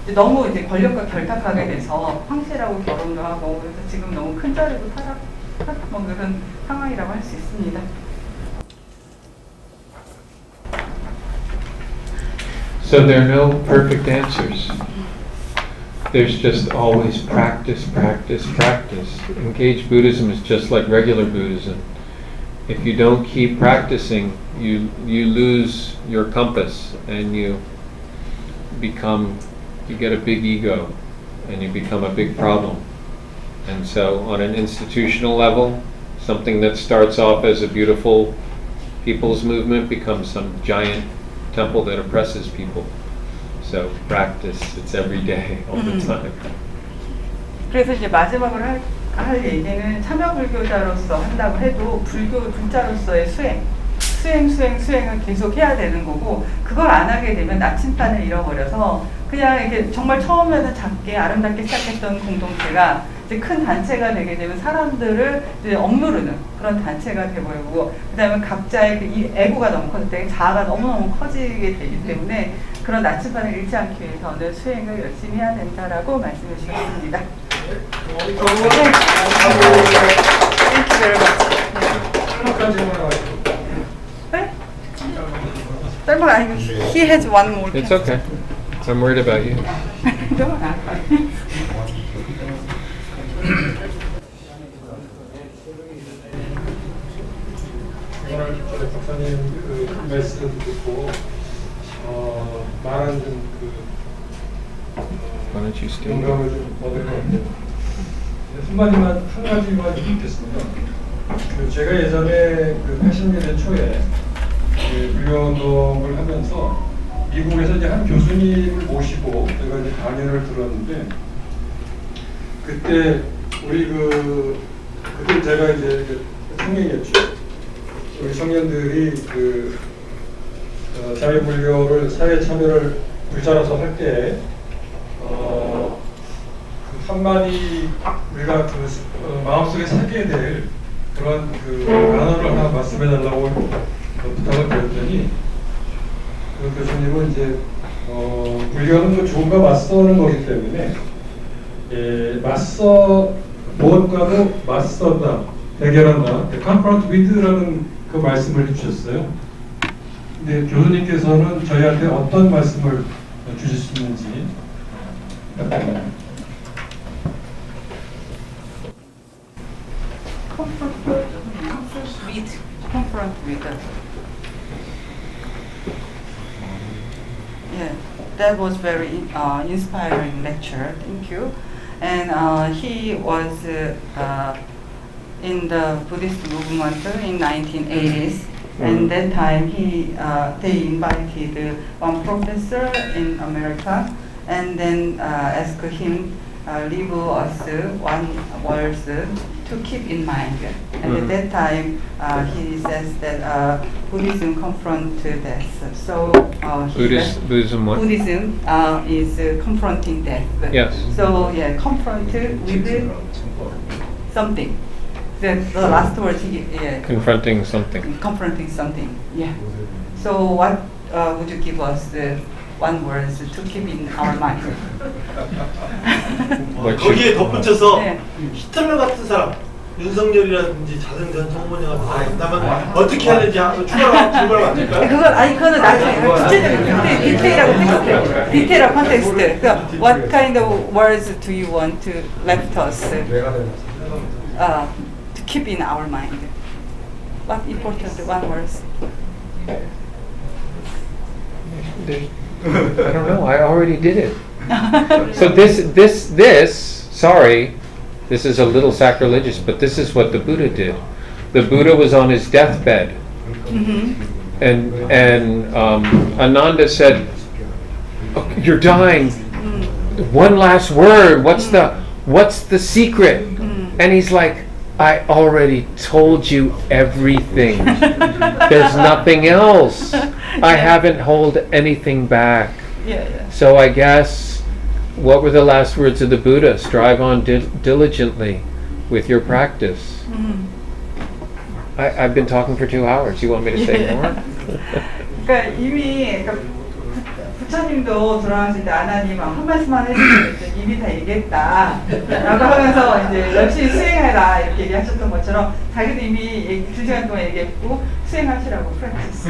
이제 너무 이제 권력과 결탁하게 돼서 황실하고 결혼도 하고 그래서 지금 너무 큰 자리로 뭐 그런 상황이라고 할 수 있습니다. So there are no perfect answers. There's just always practice, practice, practice. Engaged Buddhism is just like regular Buddhism. If you don't keep practicing, you lose your compass and you get a big ego and you become a big problem. And so on an institutional level, something that starts off as a beautiful people's movement becomes some giant temple that oppresses people. So practice, it's every day, all the time. 그래서 이제 마지막으로 할 얘기는 참여불교자로서 한다고 해도 불자로서의 수행을 계속 해야 되는 거고 그걸 안 하게 되면 나침반을 잃어버려서 그냥 이렇게 정말 처음에는 작게 아름답게 시작했던 공동체가 이제 큰 단체가 되게 되면 사람들을 이제 억누르는 그런 단체가 되버리고 그다음에 각자의 그 에고가 너무 커질 때 자아가 너무너무 커지게 되기 때문에 그런 나침반을 잃지 않기 위해서는 수행을 열심히 해야 된다라고 말씀해 주셨습니다. 네? 썰막 아니고 he has one more. It's okay. I'm worried about you. 오늘 박사님 그 말씀 듣고 많은 Why don't you stay? 영감을 좀 얻을 것 같아요. 한마디만 한 가지만 묻겠습니다. 제가 예전에 80년대 초에 불교운동을 하면서 미국에서 이제 한 교수님을 모시고 제가 이제 강연을 들었는데 그때 우리 그때 제가 이제 청년이었죠. 우리 청년들이 자유불교를 사회 참여를 불자라서 할 때 한마디 우리가 마음속에 새겨야 될 그런 단어를 하나 말씀해달라고 부탁을 드렸더니 그 교수님은 이제 불교는 좋은가 맞서는 거기 때문에 무엇과도 맞서다, 대결한다, confront with라는 그 말씀을 해주셨어요. 근데 교수님께서는 저희한테 어떤 말씀을 주실 수 있는지 부탁드립니다. confront with. Yeah, that was very inspiring lecture. Thank you. And he was in the Buddhist movement in 1980s. And that time they invited one professor in America, and then asked him leave us one words to keep in mind. And at that time he says that Buddhism confront death. So Buddhism what? Buddhism is confronting death. Yes. So yeah, confront with something. The last word, yeah. Confronting something. Confronting something, yeah. So what would you give us one word to keep in our mind? 거기에 덧붙여서 네. 히틀러 같은 사람, 윤석열이라든지 자승전 청문회 같은 사람 있다면 어떻게 하는지 추가로 만들까요? 그거는 나중에 구체적인 디테일하고 텍스트, 디테일하고 컨텍스트. 그러니까 what kind of words do you want to left us to keep in our mind? What important one words? I don't know. I already did it. So this. Sorry, this is a little sacrilegious, but this is what the Buddha did. The Buddha was on his deathbed, and Ananda said, oh, "You're dying. One last word. What's the secret?" And he's like, "I already told you everything. There's nothing else. I haven't held anything back." Yeah. So I guess, what were the last words of the Buddha? Strive on diligently with your practice. I've been talking for 2 hours. You want me to say more? 그러니까 이미 부처님도 돌아가실 때 아나님 한 말씀만 해주시면 이미 다 얘기했다라고 하면서 이제 열심히 수행해라 이렇게 얘기하셨던 것처럼 자기도 이미 2시간 동안 얘기했고 수행하시라고 프랙티스.